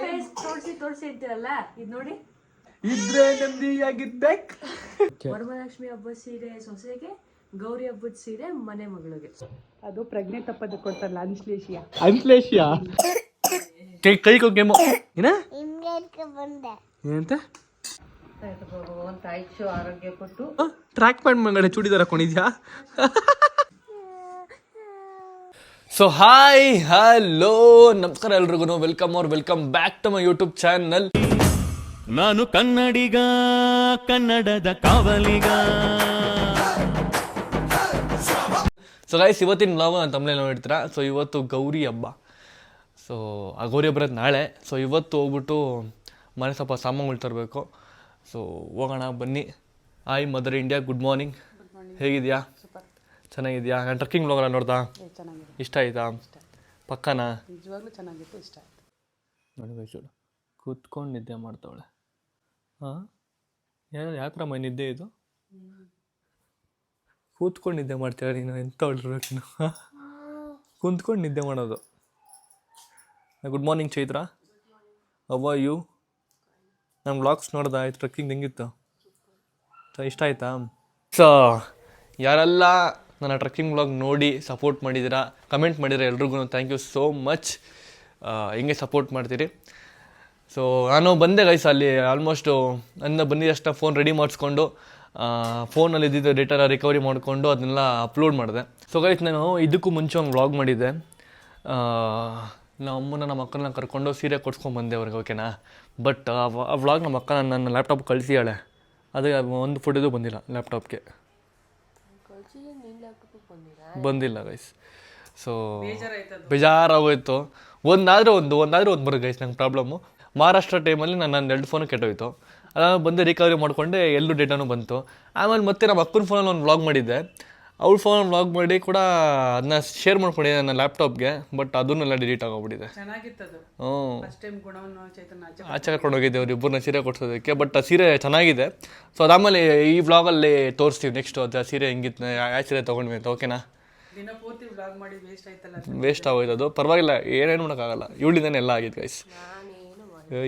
Face ತೋರಿಸಿ ಅಂತೀರಲ್ಲ, ಇದು ನೋಡಿ. ಇದ್ರೆ ನೆಮ್ಮದಿಯಾಗಿರ್ಬೇಕು. ವರಮಹಾಲಕ್ಷ್ಮಿ ಹಬ್ಬದ ಸೀರೆ ಸೊಸೆಗೆ, ಗೌರಿ ಹಬ್ಬದ ಸೀರೆ ಮನೆ ಮಗಳಿಗೆ. ಅದು ಪ್ರಜ್ಞೆ ತಪ್ಪದೆ ಕೊಡ್ತಾರಲ್ಲ, ಅನ್ಸ್ಲೇಷಿಯಾ ಕೈ ಕೊಕ್ಕೇಮೋ ಏನ ಏನಂತ ಆಯುಷ್ಯ ಆರೋಗ್ಯ ಕೊಟ್ಟು ಟ್ರ್ಯಾಕ್ ಪ್ಯಾಂಟ್ ಮಗಡೆ ಚೂಡಿದಾರ ಹಾಕೊಂಡಿದ್ಯಾ? ಸೊ ಹಾಯ್ ಹಲೋ ನಮಸ್ಕಾರ ಎಲ್ರಿಗೂ, welcome back to my YouTube channel. ನಾನು ಕನ್ನಡಿಗ, ಕನ್ನಡದ ಕಾವಲಿಗ. ಸೊ ಗೈಸ್, ಇವತ್ತಿನ ನಾವು ನಾನು ತಮ್ಮಲ್ಲಿ ನೋಡಿರ್ತೀರ. ಸೊ ಇವತ್ತು ಗೌರಿ ಹಬ್ಬ. ಸೊ ಆ ಗೌರಿ ಹಬ್ಬ ನಾಳೆ. ಸೊ ಇವತ್ತು ಹೋಗ್ಬಿಟ್ಟು ಮನೆ ಸ್ವಲ್ಪ ಸಾಮಾನುಗಳು ತರಬೇಕು. ಸೊ ಹೋಗೋಣ ಬನ್ನಿ. Hi mother India, good morning. ಹೇಗಿದೆಯಾ? ಚೆನ್ನಾಗಿದೆಯಾ? ನಾನು ಟ್ರಕ್ಕಿಂಗ್ ಬ್ಲಾಗಲ್ಲ ನೋಡ್ದಾ? ಇಷ್ಟ ಆಯ್ತಾ? ಪಕ್ಕನಾ? ನಿಜವಾಗ್ಲೂ ಚೆನ್ನಾಗಿತ್ತು, ಇಷ್ಟ ಆಯ್ತು. ನೋಡಿ ವಯಸ್ಸು ಕೂತ್ಕೊಂಡು ನಿದ್ದೆ ಮಾಡ್ತಾವಳೆ. ಹಾಂ, ಯಾವ ಥರ ಮೈ ನಿದ್ದೆ ಇದು? ಕೂತ್ಕೊಂಡು ನಿದ್ದೆ ಮಾಡ್ತಾಳೆ ನೀನು. ಎಂತ ಹೊಡಿರ್ಬೇಕು ನೀನು? ಕುಂತ್ಕೊಂಡು ನಿದ್ದೆ ಮಾಡೋದು. Good morning Chaitra, how are you? ನಮ್ಮ ವ್ಲಾಗ್ಸ್ ನೋಡ್ದೆ ಆಯ್ತು, ಟ್ರಕ್ಕಿಂಗ್ ಹೆಂಗಿತ್ತು? ಇಷ್ಟ ಆಯ್ತಾ? ಸೊ ಯಾರೆಲ್ಲ ನನ್ನ ಟ್ರಕ್ಕಿಂಗ್ ವ್ಲಾಗ್ ನೋಡಿ ಸಪೋರ್ಟ್ ಮಾಡಿದ್ದೀರಾ, ಕಮೆಂಟ್ ಮಾಡಿದ್ದೀರಾ, ಎಲ್ರಿಗೂ ಥ್ಯಾಂಕ್ ಯು ಸೋ ಮಚ್. ಹಿಂಗೆ ಸಪೋರ್ಟ್ ಮಾಡ್ತೀರಿ. ಸೊ ನಾನು ಬಂದೆ ಗೈಸ್, ಅಲ್ಲಿ ಆಲ್ಮೋಸ್ಟು ನನ್ನ ಬಂದಿದ ತಕ್ಷಣ ಫೋನ್ ರೆಡಿ ಮಾಡಿಸ್ಕೊಂಡು ಫೋನಲ್ಲಿ ಇದ್ದಿದ್ದು ಡೇಟಾನ ರಿಕವರಿ ಮಾಡಿಕೊಂಡು ಅದನ್ನೆಲ್ಲ ಅಪ್ಲೋಡ್ ಮಾಡಿದೆ. ಸೊ ಗೈಸ್, ನಾನು ಇದಕ್ಕೂ ಮುಂಚೆ ಒಂದು ವ್ಲಾಗ್ ಮಾಡಿದ್ದೆ. ನಮ್ಮ ಅಮ್ಮನ ನಮ್ಮ ಅಕ್ಕನ ಕರ್ಕೊಂಡು ಸೀರೆ ಕೊಡ್ಸ್ಕೊಂಡ್ಬಂದೆ ಅವ್ರಿಗೆ, ಓಕೆನಾ. ಬಟ್ ಆ ವ್ಲಾಗ್ ನಮ್ಮ ಅಕ್ಕ ನನ್ನ ಲ್ಯಾಪ್ಟಾಪ್ ಕಳಿಸಿಯಾಳೆ. ಅದೇ ಒಂದು ಫೋಟೋದು ಬಂದಿಲ್ಲ ಲ್ಯಾಪ್ಟಾಪ್ಗೆ, ಬಂದಿಲ್ಲ ಗೈಸ್. ಸೊ ಬೇಜಾರಾಗೋಯ್ತು. ಒಂದಾದರೂ ಒಂದು ಬರೋ ಗೈಸ್. ನಂಗೆ ಪ್ರಾಬ್ಲಮ್ಮು ಮಹಾರಾಷ್ಟ್ರ ಟೈಮಲ್ಲಿ ನನ್ನ 2 ಫೋನು ಕೆಟ್ಟೋಯ್ತು. ಅದಾದ ಬಂದು ರಿಕವರಿ ಮಾಡಿಕೊಂಡೆ, ಎಲ್ಲೂ ಡೇಟಾನು ಬಂತು. ಆಮೇಲೆ ಮತ್ತೆ ನಮ್ಮ ಅಕ್ಕನ ಫೋನಲ್ಲಿ ಒಂದು ವ್ಲಾಗ್ ಮಾಡಿದ್ದೆ. ಅವ್ಳ ಫೋನಲ್ಲಿ ವ್ಲಾಗ್ ಮಾಡಿ ಕೂಡ ಅದನ್ನ ಶೇರ್ ಮಾಡ್ಕೊಂಡಿದ್ದೆ ನನ್ನ ಲ್ಯಾಪ್ಟಾಪ್ಗೆ. ಬಟ್ ಅದನ್ನೆಲ್ಲ ಡಿಲೀಟ್ ಆಗೋಗ್ಬಿಟ್ಟಿದೆ. ಆಚೆ ಕರ್ಕೊಂಡು ಹೋಗಿದ್ದೆ ಅವ್ರಿಬ್ಬರನ್ನ ಸೀರೆ ಕೊಡ್ಸೋದಕ್ಕೆ. ಬಟ್ ಆ ಸೀರೆ ಚೆನ್ನಾಗಿದೆ. ಸೊ ಅದಾದಮೇಲೆ ಈ ವ್ಲಾಗಲ್ಲಿ ತೋರಿಸ್ತೀವಿ ನೆಕ್ಸ್ಟು ಅದು ಆ ಸೀರೆ ಹೆಂಗಿತ್ತು, ಯಾವ ಸೀರೆ ತೊಗೊಂಡ್ವಿ ಅಂತ, ಓಕೆನಾ. ವೇಸ್ಟ್ ಆಗೋಯ್ತು ಅದು, ಪರವಾಗಿಲ್ಲ, ಏನೇನು ಮಾಡೋಕ್ಕಾಗಲ್ಲ. ಇವಳಿಂದಾನೆ ಎಲ್ಲ ಆಗಿತ್ತು ಗೈಸ್,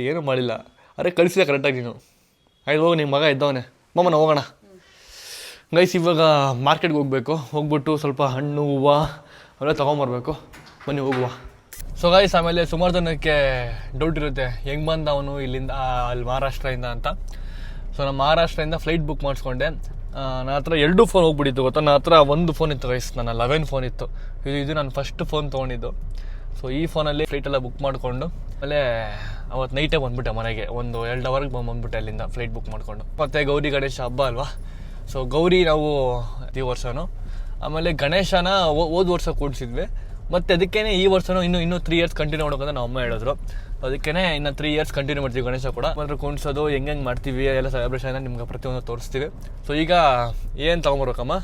ಏನೂ ಮಾಡಿಲ್ಲ. ಅರೆ ಕಳಿಸಿದೆ ಕರೆಕ್ಟಾಗಿ ನೀನು. ಆಯ್ತು ಹೋಗಿ, ನಿಮ್ಮ ಮಗ ಇದ್ದವನೇ, ಮಮ್ಮನ ಹೋಗೋಣ ಗೈಸ್. ಇವಾಗ ಮಾರ್ಕೆಟ್ಗೆ ಹೋಗ್ಬಿಟ್ಟು ಸ್ವಲ್ಪ ಹಣ್ಣು ಹೂವು ಅವೆಲ್ಲ ತೊಗೊಂಬರ್ಬೇಕು. ಬನ್ನಿ ಹೋಗುವ. ಸೊ ಗೈಸ್, ಆಮೇಲೆ ಸುಮಾರು ಜನಕ್ಕೆ ಡೌಟ್ ಇರುತ್ತೆ, ಹೆಂಗೆ ಬಂದ ಅವನು ಇಲ್ಲಿಂದ ಅಲ್ಲಿ ಮಹಾರಾಷ್ಟ್ರದಿಂದ ಅಂತ. ಸೊ ನಾನು ಮಹಾರಾಷ್ಟ್ರದಿಂದ ಫ್ಲೈಟ್ ಬುಕ್ ಮಾಡಿಸ್ಕೊಂಡೆ. ನನ್ನ ಹತ್ರ 2 ಫೋನ್ ಹೋಗ್ಬಿಟ್ಟಿತ್ತು ಗೊತ್ತಾ. ನನ್ನ ಹತ್ರ ಒಂದು ಫೋನ್ ಇತ್ತು ಗೈಸ್, ನನ್ನ 11 ಫೋನ್ ಇತ್ತು. ಇದು ನಾನು ಫಸ್ಟ್ ಫೋನ್ ತೊಗೊಂಡಿದ್ದು. ಸೊ ಈ ಫೋನಲ್ಲಿ ಫ್ಲೈಟೆಲ್ಲ ಬುಕ್ ಮಾಡಿಕೊಂಡು ಆಮೇಲೆ ಅವತ್ತು ನೈಟೇ ಬಂದುಬಿಟ್ಟೆ ಮನೆಗೆ. ಒಂದು 2 ಅವರ್ಗೆ ಬಂದುಬಿಟ್ಟೆ ಅಲ್ಲಿಂದ ಫ್ಲೈಟ್ ಬುಕ್ ಮಾಡಿಕೊಂಡು. ಮತ್ತು ಗೌರಿ ಗಣೇಶ ಹಬ್ಬ ಅಲ್ವಾ. ಸೊ ಗೌರಿ ನಾವು ಈ ವರ್ಷನೂ, ಆಮೇಲೆ ಗಣೇಶನ ಹೋದ ವರ್ಷ ಕೂಡಿಸಿದ್ವಿ. ಮತ್ತು ಅದಕ್ಕೇ ಈ ವರ್ಷನೂ ಇನ್ನೂ 3 ಇಯರ್ಸ್ ಕಂಟಿನ್ಯೂ ಮಾಡೋಕ್ಕಂತ ನಮ್ಮ ಅಮ್ಮ ಹೇಳಿದ್ರು. ಅದಕ್ಕೇ ಇನ್ನು 3 ಇಯರ್ಸ್ ಕಂಟಿನ್ಯೂ ಮಾಡ್ತೀವಿ ಗಣೇಶ ಕೂಡ. ಮಾತ್ರ ಕುಣಿಸೋದು ಹೆಂಗೆ ಮಾಡ್ತೀವಿ ಎಲ್ಲ ಸೆಲೆಬ್ರೇಷನ್ ನಿಮ್ಗೆ ಪ್ರತಿಯೊಂದು ತೋರಿಸ್ತೀವಿ. ಸೊ ಈಗ ಏನು ತೊಗೊಂಬರ್ಬೇಕಮ್ಮ?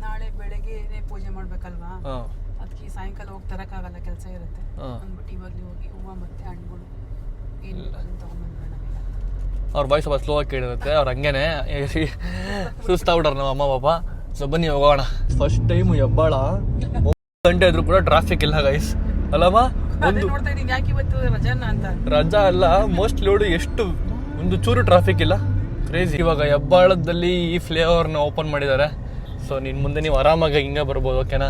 ನಾಳೆ ಬೆಳಗ್ಗೆ ಪೂಜೆ ಮಾಡ್ಬೇಕಲ್ವಾ, ಅದಕ್ಕೆ ಸಾಯಂಕಾಲ ಹೋಗಿ ತರಕ್ಕಾಗಲ್ಲ, ಕೆಲಸ ಇರುತ್ತೆ ಅಂದ್ಬಿಟ್ಟು ಇವಾಗಲೇ ಹೋಗಿ ಹೂವು ಮತ್ತು ಹಣ್ಣುಗಳು ಏನು ತೊಗೊಂಡ್ಬಂದ್ಬಿಡೋಣ. ಅವ್ರ ವಾಯ್ಸ್ ಸ್ವಲ್ಪ ಸ್ಲೋ ಆಗಿ ಕೇಳಿರುತ್ತೆ. ಅವ್ರು ಹಂಗೇನೆ ಸುಸ್ತಾಗ್ಬಿಟ್ರೆ ನಮ್ಮ ಅಮ್ಮ ಪಾಪ. ಸೊ ಬನ್ನಿ ಹೋಗೋಣ. ಫಸ್ಟ್ ಟೈಮು ಹೆಬ್ಬಾಳ 1 ಗಂಟೆ ಆದರೂ ಕೂಡ ಟ್ರಾಫಿಕ್ ಇಲ್ಲ ಗೈಸ್, ಅಲ್ಲಮ್ಮ? ರಜಾ ಅಲ್ಲ, ಮೋಸ್ಟ್ಲಿ ನೋಡಿ ಎಷ್ಟು ಒಂದು ಚೂರು ಟ್ರಾಫಿಕ್ ಇಲ್ಲ, ಕ್ರೇಜಿ. ಇವಾಗ ಹೆಬ್ಬಾಳದಲ್ಲಿ ಈ ಫ್ಲೇವರ್ನ ಓಪನ್ ಮಾಡಿದ್ದಾರೆ. ಸೊ ಮುಂದೆ ನೀವು ಆರಾಮಾಗಿ ಹಿಂಗೆ ಬರ್ಬೋದು, ಓಕೆನಾ.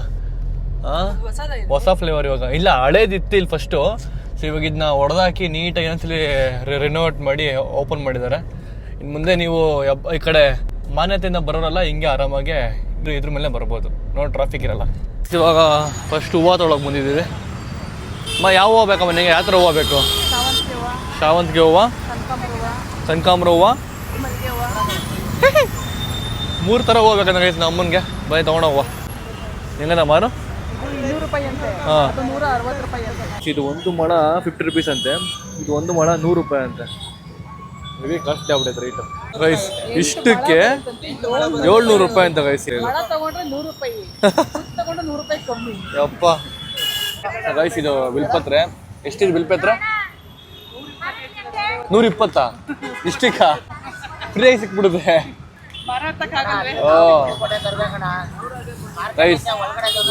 ಹೊಸ ಫ್ಲೇವರ್ ಇವಾಗ ಇಲ್ಲ, ಹಳೇದಿತ್ತು ಇಲ್ಲಿ ಫಸ್ಟು. ಸೊ ಇವಾಗ ಇದನ್ನ ಹೊಡೆದಾಕಿ ನೀಟಾಗಿ ಇನ್ನೊಂದ್ಸಲಿ ರಿನೋವೇಟ್ ಮಾಡಿ ಓಪನ್ ಮಾಡಿದ್ದಾರೆ. ಇನ್ನು ಮುಂದೆ ನೀವು ಈ ಕಡೆ ಮಾನ್ಯತೆಯಿಂದ ಬರೋರಲ್ಲ, ಹಿಂಗೆ ಆರಾಮಾಗಿ ಇದ್ರ ಮೇಲೆ ಬರ್ಬೋದು, ನೋಡಿ ಟ್ರಾಫಿಕ್ ಇರಲ್ಲ. ಇವಾಗ ಫಸ್ಟ್ ಹೂವು ತೊಗೊಳಕ್ಕೆ ಬಂದಿದ್ದೀವಿ. ಯಾವ ಹೂವು ಬೇಕಮ್ಮ ನಿಮಗೆ? ಯಾವ ಥರ ಹೂವು ಬೇಕು? ಶಾವಂತಿಗೆ ಹೂವು, ಕನಕಾಂಬರ ಹೂವು, 3 ಥರ ಹೂವು ಬೇಕಂದ್ರೆ ನಮ್ಮ ಅಮ್ಮನಿಗೆ. ಬರೀ ತೊಗೊಂಡು ಹೂವು ಹೆಂಗದ ಮಾರು? ಹಾಂ, ಇದು ಒಂದು ಮೊಳ 50 ರೂಪೀಸ್ ಅಂತೆ, ಇದು ಒಂದು ಮೊಳ 100 ರೂಪಾಯಿ ಅಂತೆ. ಹೆವಿ ಕಾಸ್ಟ್ಲಿ ಆಗ್ಬಿಟ್ಟೈತೆ ರೇಟ್ ಗೈಸ್. ಇಷ್ಟಕ್ಕೆ 700 ರೂಪಾಯಿ ಅಂತ ಗೈಸ್. ಯಪ್ಪ ಗೈಸ್, ಇದು ಬಿಲ್ಪತ್ರೆ ಎಷ್ಟಿದೆ? ಬಿಲ್ಪತ್ರೆ 120. ಇಷ್ಟಕ್ಕ ಫ್ರೀ ಸಿಕ್ಬಿಡುತ್ತೆ. ಗೈಸ್,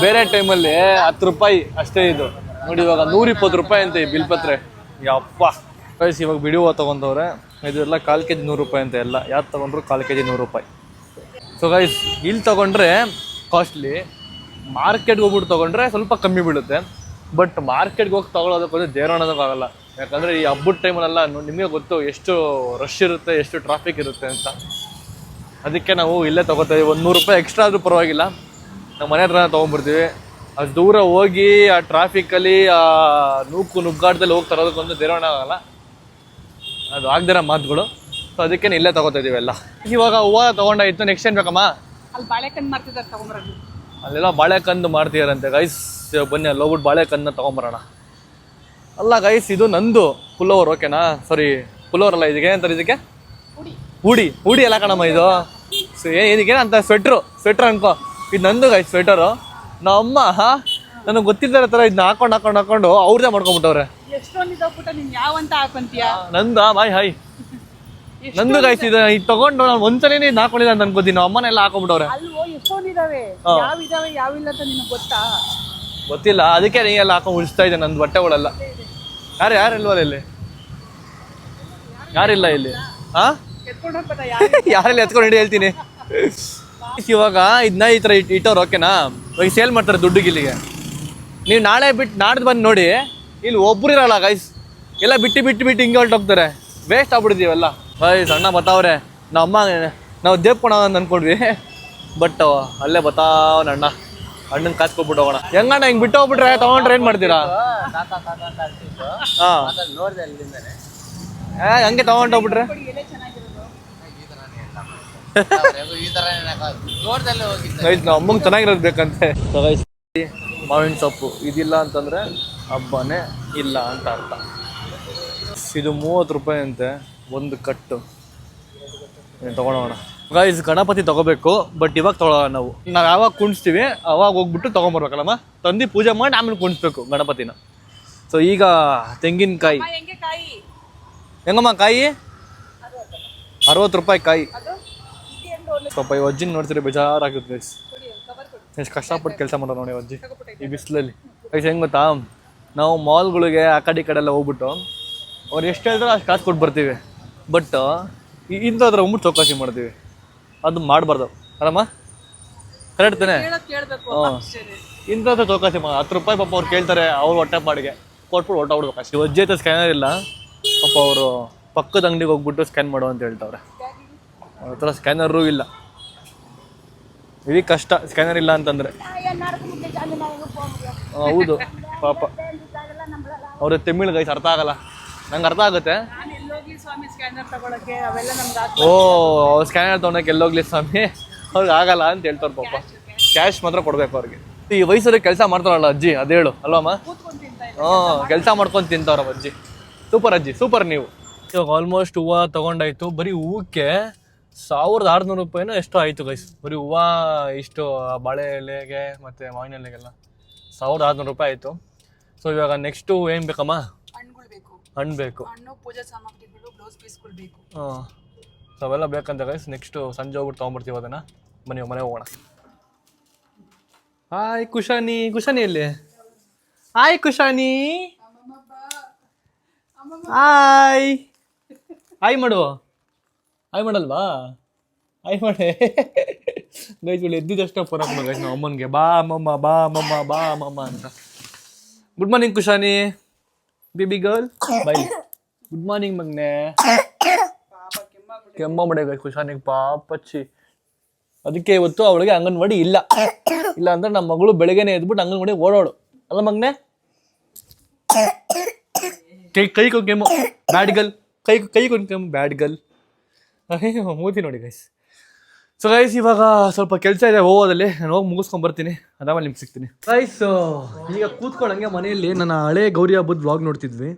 ಬೇರೆ ಟೈಮಲ್ಲಿ 10 ರೂಪಾಯಿ ಅಷ್ಟೇ ಇದು ನೋಡಿ. ಇವಾಗ 120 ರೂಪಾಯಿ ಅಂತೆ ಬಿಲ್ಪತ್ರೆ. ಯಪ್ಪ ಗೈಸ್ ಇವಾಗ ವಿಡಿಯೋ ತೊಗೊಂಡವ್ರೆ ಇದೆಲ್ಲ 1/4 kg 100 ರೂಪಾಯಿ ಅಂತ ಎಲ್ಲ ಯಾವ್ದು ತೊಗೊಂಡ್ರು 1/4 kg 100 ರೂಪಾಯಿ. ಸೊ ಗೈಸ್ ಇಲ್ಲಿ ತೊಗೊಂಡ್ರೆ ಕಾಸ್ಟ್ಲಿ, ಮಾರ್ಕೆಟ್ಗೆ ಹೋಗ್ಬಿಟ್ಟು ತೊಗೊಂಡ್ರೆ ಸ್ವಲ್ಪ ಕಮ್ಮಿ ಬೀಳುತ್ತೆ. ಬಟ್ ಮಾರ್ಕೆಟ್ಗೆ ಹೋಗಿ ತೊಗೊಳೋದಕ್ಕೆ ದೇವರಣೋದಕ್ಕಾಗಲ್ಲ, ಯಾಕಂದರೆ ಈ ಹಬ್ಬದ ಟೈಮಲ್ಲೆಲ್ಲ ನಿಮಗೆ ಗೊತ್ತು ಎಷ್ಟು ರಶ್ ಇರುತ್ತೆ, ಎಷ್ಟು ಟ್ರಾಫಿಕ್ ಇರುತ್ತೆ ಅಂತ. ಅದಕ್ಕೆ ನಾವು ಇಲ್ಲೇ ತೊಗೋತೀವಿ. 100 ರೂಪಾಯಿ ಎಕ್ಸ್ಟ್ರಾ ಆದರೂ ಪರವಾಗಿಲ್ಲ, ನಾವು ಮನೆ ಹತ್ರ ತೊಗೊಂಡ್ಬಿಡ್ತೀವಿ. ಅಷ್ಟು ದೂರ ಹೋಗಿ ಆ ಟ್ರಾಫಿಕಲ್ಲಿ ಆ ನುಗ್ಗಾಟದಲ್ಲಿ ಹೋಗಿ ತರೋದಕ್ಕೊಂದು ದೇವರಣ ಆಗಲ್ಲ, ಅದು ಆಗದಿರೋ ಮಾತುಗಳು. ಸೊ ಅದಕ್ಕೆ ಇಲ್ಲೇ ತೊಗೋತಾ ಇದ್ದೀವಿ ಎಲ್ಲ. ಇವಾಗ ಹೂವು ತೊಗೊಂಡಾಯ್ತು, ನೆಕ್ಸ್ಟ್ ಏನು ಬೇಕಮ್ಮ? ಅಲ್ಲಿ ಬಾಳೆಕಂದು ಮಾಡ್ತಿದ್ದಾರೆ, ತಗೊಂಬರೋದು. ಅಲ್ಲೆಲ್ಲ ಬಾಳೆಕಂದು ಮಾಡ್ತಿದಾರಂತೆ ಗೈಸ್. ಬನ್ನಿ ಅಲ್ಲಿ ಹೋಗ್ಬಿಟ್ಟು ಬಾಳೆಕಂದನ್ನ ತೊಗೊಂಬರೋಣ. ಅಲ್ಲ ಗೈಸ್, ಇದು ನಂದು ಪುಲ್ಲೋವರ್, ಓಕೆನಾ? ಸಾರಿ ಪುಲ್ಲೋವರ್ ಅಲ್ಲ, ಇದಕ್ಕೆ ಏನಂತಾರೆ? ಇದಕ್ಕೆ ಹೂಡಿ ಎಲ್ಲ ಕಣಮ್ಮ ಇದು. ಸೊ ಇದಕ್ಕೇನಂತ ಸ್ವೆಟ್ರ್ ಅನ್ಕೋ. ಇದು ನಂದು ಗೈಸ್ ಸ್ವೆಟರು. ನಮ್ಮಮ್ಮ ನನಗೆ ಗೊತ್ತಿಲ್ಲದ ಥರ ಇದನ್ನ ಹಾಕೊಂಡು ಅವ್ರದೇ ಮಾಡ್ಕೊಂಡ್ಬಿಟ್ಟವ್ರೆ. ನಂದಾ ಬಾಯ್ ಹಾಯ್ ನಂದು ಗೈಸ್. ಇದು ತಗೊಂಡು ನಾನು ಒಂದ್ಸಲಿನೇ ಇದು ಹಾಕೊಂಡಿಲ್ಲ ಅಂತ ಅನ್ಕೋತೀನಿ. ನಮ್ಮ ಅಮ್ಮನೆಲ್ಲ ಹಾಕೊಂಡ್ಬಿಟ್ಟವ್ರೆ. ಗೊತ್ತಿಲ್ಲ, ಅದಕ್ಕೆ ನೀ ಎಲ್ಲ ಹಾಕೊಂಡು ಉಳಿಸ್ತಾ ಇದ್ದೆ ನಂದು ಬಟ್ಟೆಗಳೆಲ್ಲ. ಯಾರಿಲ್ವಲ್ಲ ಇಲ್ಲಿ? ಯಾರಿಲ್ಲ ಇಲ್ಲಿ? ಯಾರೆಲ್ಲ ಎತ್ಕೊಂಡು ಹಿಡಿ ಹೇಳ್ತೀನಿ. ಇವಾಗ ಇದನ್ನ ಈ ಥರ ಇಟ್ಟವ್ರು, ಓಕೆನಾ? ಇವಾಗ ಸೇಲ್ ಮಾಡ್ತಾರೆ ದುಡ್ಡಿಗೆ ಇಲ್ಲಿಗೆ. ನೀವು ನಾಡ್ದು ಬಂದು ನೋಡಿ, ಇಲ್ಲಿ ಒಬ್ರು ಇರಲ್ಲ ಗೈಸ್, ಎಲ್ಲ ಬಿಟ್ಟು ಹಿಂಗೆ ಹೊರಟೋಗ್ತಾರೆ. Waste ಆಗ್ಬಿಟ್ಟಿದ್ದೀವೆಲ್ಲ guys. ಅಣ್ಣ ಬತ್ತಾವ್ರೆ, ನಾವು ದೇವ್ಕೊಣ ಅಂತ ಅಂದ್ಕೊಂಡ್ವಿ, ಬಟ್ ಅಲ್ಲೇ ಬತ್ತಾವನ ಅಣ್ಣ. ಅಣ್ಣನ ಕಾಸ್ಕೊಬಿಟ್ಟು ಹೋಗೋಣ. ಹೆಂಗಣ್ಣ ಹಿಂಗೆ ಬಿಟ್ಟು ಹೋಗ್ಬಿಟ್ರೆ ತೊಗೊಂಡ್ರೆ ಏನು ಮಾಡ್ತೀರಾ? ಹಾಂ ಹಂಗೆ ತೊಗೊಂಡೋಗ್ಬಿಟ್ರೆ ಗೈಸ್ ನಾವು ಅಮ್ಮಂಗೆ ಚೆನ್ನಾಗಿರೋದು ಬೇಕಂತೆ. ಗೈಸ್ ಮಾವಿನ ಸೊಪ್ಪು ಇದಿಲ್ಲ ಅಂತಂದರೆ ಹಬ್ಬನೇ ಇಲ್ಲ ಅಂತ ಅರ್ಥ. ಇದು 30 ರೂಪಾಯಿ ಅಂತೆ ಒಂದು ಕಟ್ಟು. ತೊಗೊಳೋಣ ಗೈಸ್. ಗಣಪತಿ ತೊಗೋಬೇಕು, ಬಟ್ ಇವಾಗ ತೊಗೊಳೋಣ. ನಾವು ಯಾವಾಗ ಕುಣಿಸ್ತೀವಿ ಅವಾಗ ಹೋಗ್ಬಿಟ್ಟು ತೊಗೊಂಬರ್ಬೇಕಲ್ಲಮ್ಮ, ತಂದು ಪೂಜೆ ಮಾಡಿ ಆಮೇಲೆ ಕುಣಿಸ್ಬೇಕು ಗಣಪತಿನ. ಸೊ ಈಗ ತೆಂಗಿನಕಾಯಿ ಹೆಂಗಮ್ಮ? ಕಾಯಿ 60 ರೂಪಾಯಿ ಕಾಯಿ. ಪಾಪ ಈ ಅಜ್ಜಿನ ನೋಡ್ತೀರಿ ಬೇಜಾರಾಗುತ್ತೆ ಗೈಸ್. ಎಷ್ಟು ಕಷ್ಟಪಟ್ಟು ಕೆಲಸ ಮಾಡೋರು ನೋಡಿ ಅಜ್ಜಿ ಈ ಬಿಸಿಲಲ್ಲಿ. ಗೈಸ್ ಹೆಂಗೆ ಗೊತ್ತಾ, ನಾವು ಮಾಲ್ಗಳಿಗೆ ಆ ಕಡೆ ಎಲ್ಲ ಹೋಗ್ಬಿಟ್ಟು ಅವ್ರು ಎಷ್ಟು ಹೇಳ್ತಾರೆ ಅಷ್ಟು ಕಾಸು ಕೊಟ್ಟು ಬರ್ತೀವಿ. ಬಟ್ ಇಂಥದ್ರ ಹೋಗ್ಬಿಟ್ಟು ಚೌಕಾಸಿ ಮಾಡ್ತೀವಿ. ಅದು ಮಾಡಬಾರ್ದು ಅಲ್ಲಮ್ಮ, ಕರೆಕ್ಟ್ ತಾನೆ? ಹಾಂ, ಇಂಥದ್ದು ಚೌಕಾಸಿ 10 ರೂಪಾಯಿ ಪಾಪ ಅವ್ರು ಕೇಳ್ತಾರೆ, ಅವ್ರು ಹೊಟ್ಟೆ ಪಾಡಿಗೆ ಕೊಟ್ಬಿಟ್ಟು ಹೊಟ್ಟೆ ಬಿಡ್ಬೇಕು ಅಷ್ಟೇ. ಅಜ್ಜಿ ಹತ್ರ ಸ್ಕ್ಯಾನರ್ ಇಲ್ಲ ಪಾಪ, ಅವರು ಪಕ್ಕದ ಅಂಗಡಿಗೆ ಹೋಗ್ಬಿಟ್ಟು ಸ್ಕ್ಯಾನ್ ಮಾಡು ಅಂತ ಹೇಳ್ತವ್ರೆ. ಅವ್ರ ಹತ್ರ ಸ್ಕ್ಯಾನರೂ ಇಲ್ಲ. ಇದಕ್ಕೆ ಕಷ್ಟ ಸ್ಕ್ಯಾನರ್ ಇಲ್ಲ ಅಂತಂದರೆ. ಹೌದು ಪಾಪ, ಅವ್ರ ತಮಿಳ್ ಗೈಸ್ ಅರ್ಥ ಆಗಲ್ಲ, ನಂಗೆ ಅರ್ಥ ಆಗುತ್ತೆ. ಓ ಸ್ಕ್ಯಾನರ್ ತೊಗೊಳಕ್ಕೆ ಎಲ್ಲೋಗ್ಲಿ ಸ್ವಾಮಿ, ಅವ್ರಿಗೆ ಆಗಲ್ಲ ಅಂತ ಹೇಳ್ತಾರೆ ಪಾಪ. ಕ್ಯಾಶ್ ಮಾತ್ರ ಕೊಡ್ಬೇಕು ಅವ್ರಿಗೆ. ಈ ವಯಸ್ಸಲ್ಲಿ ಕೆಲಸ ಮಾಡ್ತಾರಲ್ಲ ಅಜ್ಜಿ, ಅದೇಳು ಅಲ್ವಮ್ಮ? ಹಾಂ, ಕೆಲಸ ಮಾಡ್ಕೊಂಡು ತಿಂತವ್ರ ಅಜ್ಜಿ. ಸೂಪರ್ ಅಜ್ಜಿ, ಸೂಪರ್ ನೀವು. ಇವಾಗ ಆಲ್ಮೋಸ್ಟ್ ಹೂವು ತೊಗೊಂಡಾಯ್ತು. ಬರೀ ಹೂವಕ್ಕೆ 1600 ರೂಪಾಯಿನೋ ಎಷ್ಟೋ ಆಯಿತು ಗೈಸ್. ಬರೀ ಹೂವು ಇಷ್ಟು ಬಾಳೆ ಎಲೆಗೆ ಮತ್ತು ಮಾವಿನ ಎಲೆಗೆಲ್ಲ 1600 ರೂಪಾಯಿ ಆಯಿತು. ಸೊ ಇವಾಗ ನೆಕ್ಸ್ಟು ಏನು ಬೇಕಮ್ಮ? ಹಣ್ಣು ಬೇಕು, ಹಾಂ. ಸೊ ಅವೆಲ್ಲ ಬೇಕಂತ ಗೈಸ್. ನೆಕ್ಸ್ಟು ಸಂಜೆ ಹೋಗ್ಬಿಟ್ಟು ತೊಗೊಂಬರ್ತೀವಿ ಅದನ್ನು. ಬನ್ನಿ ಮನೆಗೆ ಹೋಗೋಣ. ಹಾಯ್ ಕುಶಾನಿ ಎಲ್ಲಿ? ಹಾಯ್ ಕುಶಾನಿ, ಹಾಯ್ ಮಾಡು. ಹಾಯ್ ಮಾಡಲ್ವಾ? ಹಾಯ್ ಮಾಡೆ ಗೈಸ್. ಇವಳು ಎದ್ದಿದ್ದಷ್ಟೇ ಫೋನ್ ಹಾಕೊಂಡು ಗೈಸ್ ನಾವು ಅಮ್ಮನಿಗೆ, ಬಾ ಅಮ್ಮಮ್ಮ ಅಂತ. Good morning Kushani, baby girl bye. Good morning ಮಗ್ನೆ. ಕೆಮ್ಮ ಮಡೆ ಗೈಸ್ ಕುಶಾನಿಗೆ ಪಾಪಚ್ಚಿ. ಅದಕ್ಕೆ ಇವತ್ತು ಅವಳಿಗೆ ಅಂಗನವಾಡಿ ಇಲ್ಲ ಅಂದ್ರೆ ನಮ್ಮ ಮಗಳು ಬೆಳಗ್ಗೆನೆ ಎದ್ಬಿಟ್ಟು ಅಂಗನವಾಡಿ ಓಡೋಳು ಅಲ್ಲ ಮಗ್ನೆ? ಕೈ ಕೆಮ್ಮು ಬ್ಯಾಡ್ ಗರ್ಲ್, ಕೈ ಕೆಮ್ಮು ಬ್ಯಾಡ್ ಗರ್ಲ್. ಮೂತಿ ನೋಡಿ ಗೈಸ್. ಸೊ ಗೈಸ್ ಇವಾಗ ಸ್ವಲ್ಪ ಕೆಲಸ ಇದೆ ಹೋಗೋದಲ್ಲಿ, ನಾನು ಹೋಗಿ ಮುಗಿಸ್ಕೊಂಡು ಬರ್ತೀನಿ, ಅದಾದ್ಮೇಲೆ ನಿಮ್ಗೆ ಸಿಗ್ತೀನಿ ಗೈಸ್. ಈಗ ಕೂತ್ಕೊಂಡಂಗೆ ಮನೆಯಲ್ಲಿ ನನ್ನ ಹಳೆ ಗೌರಿ ಹಬ್ಬದ ವ್ಲಾಗ್ ನೋಡ್ತಿದ್ವಿ.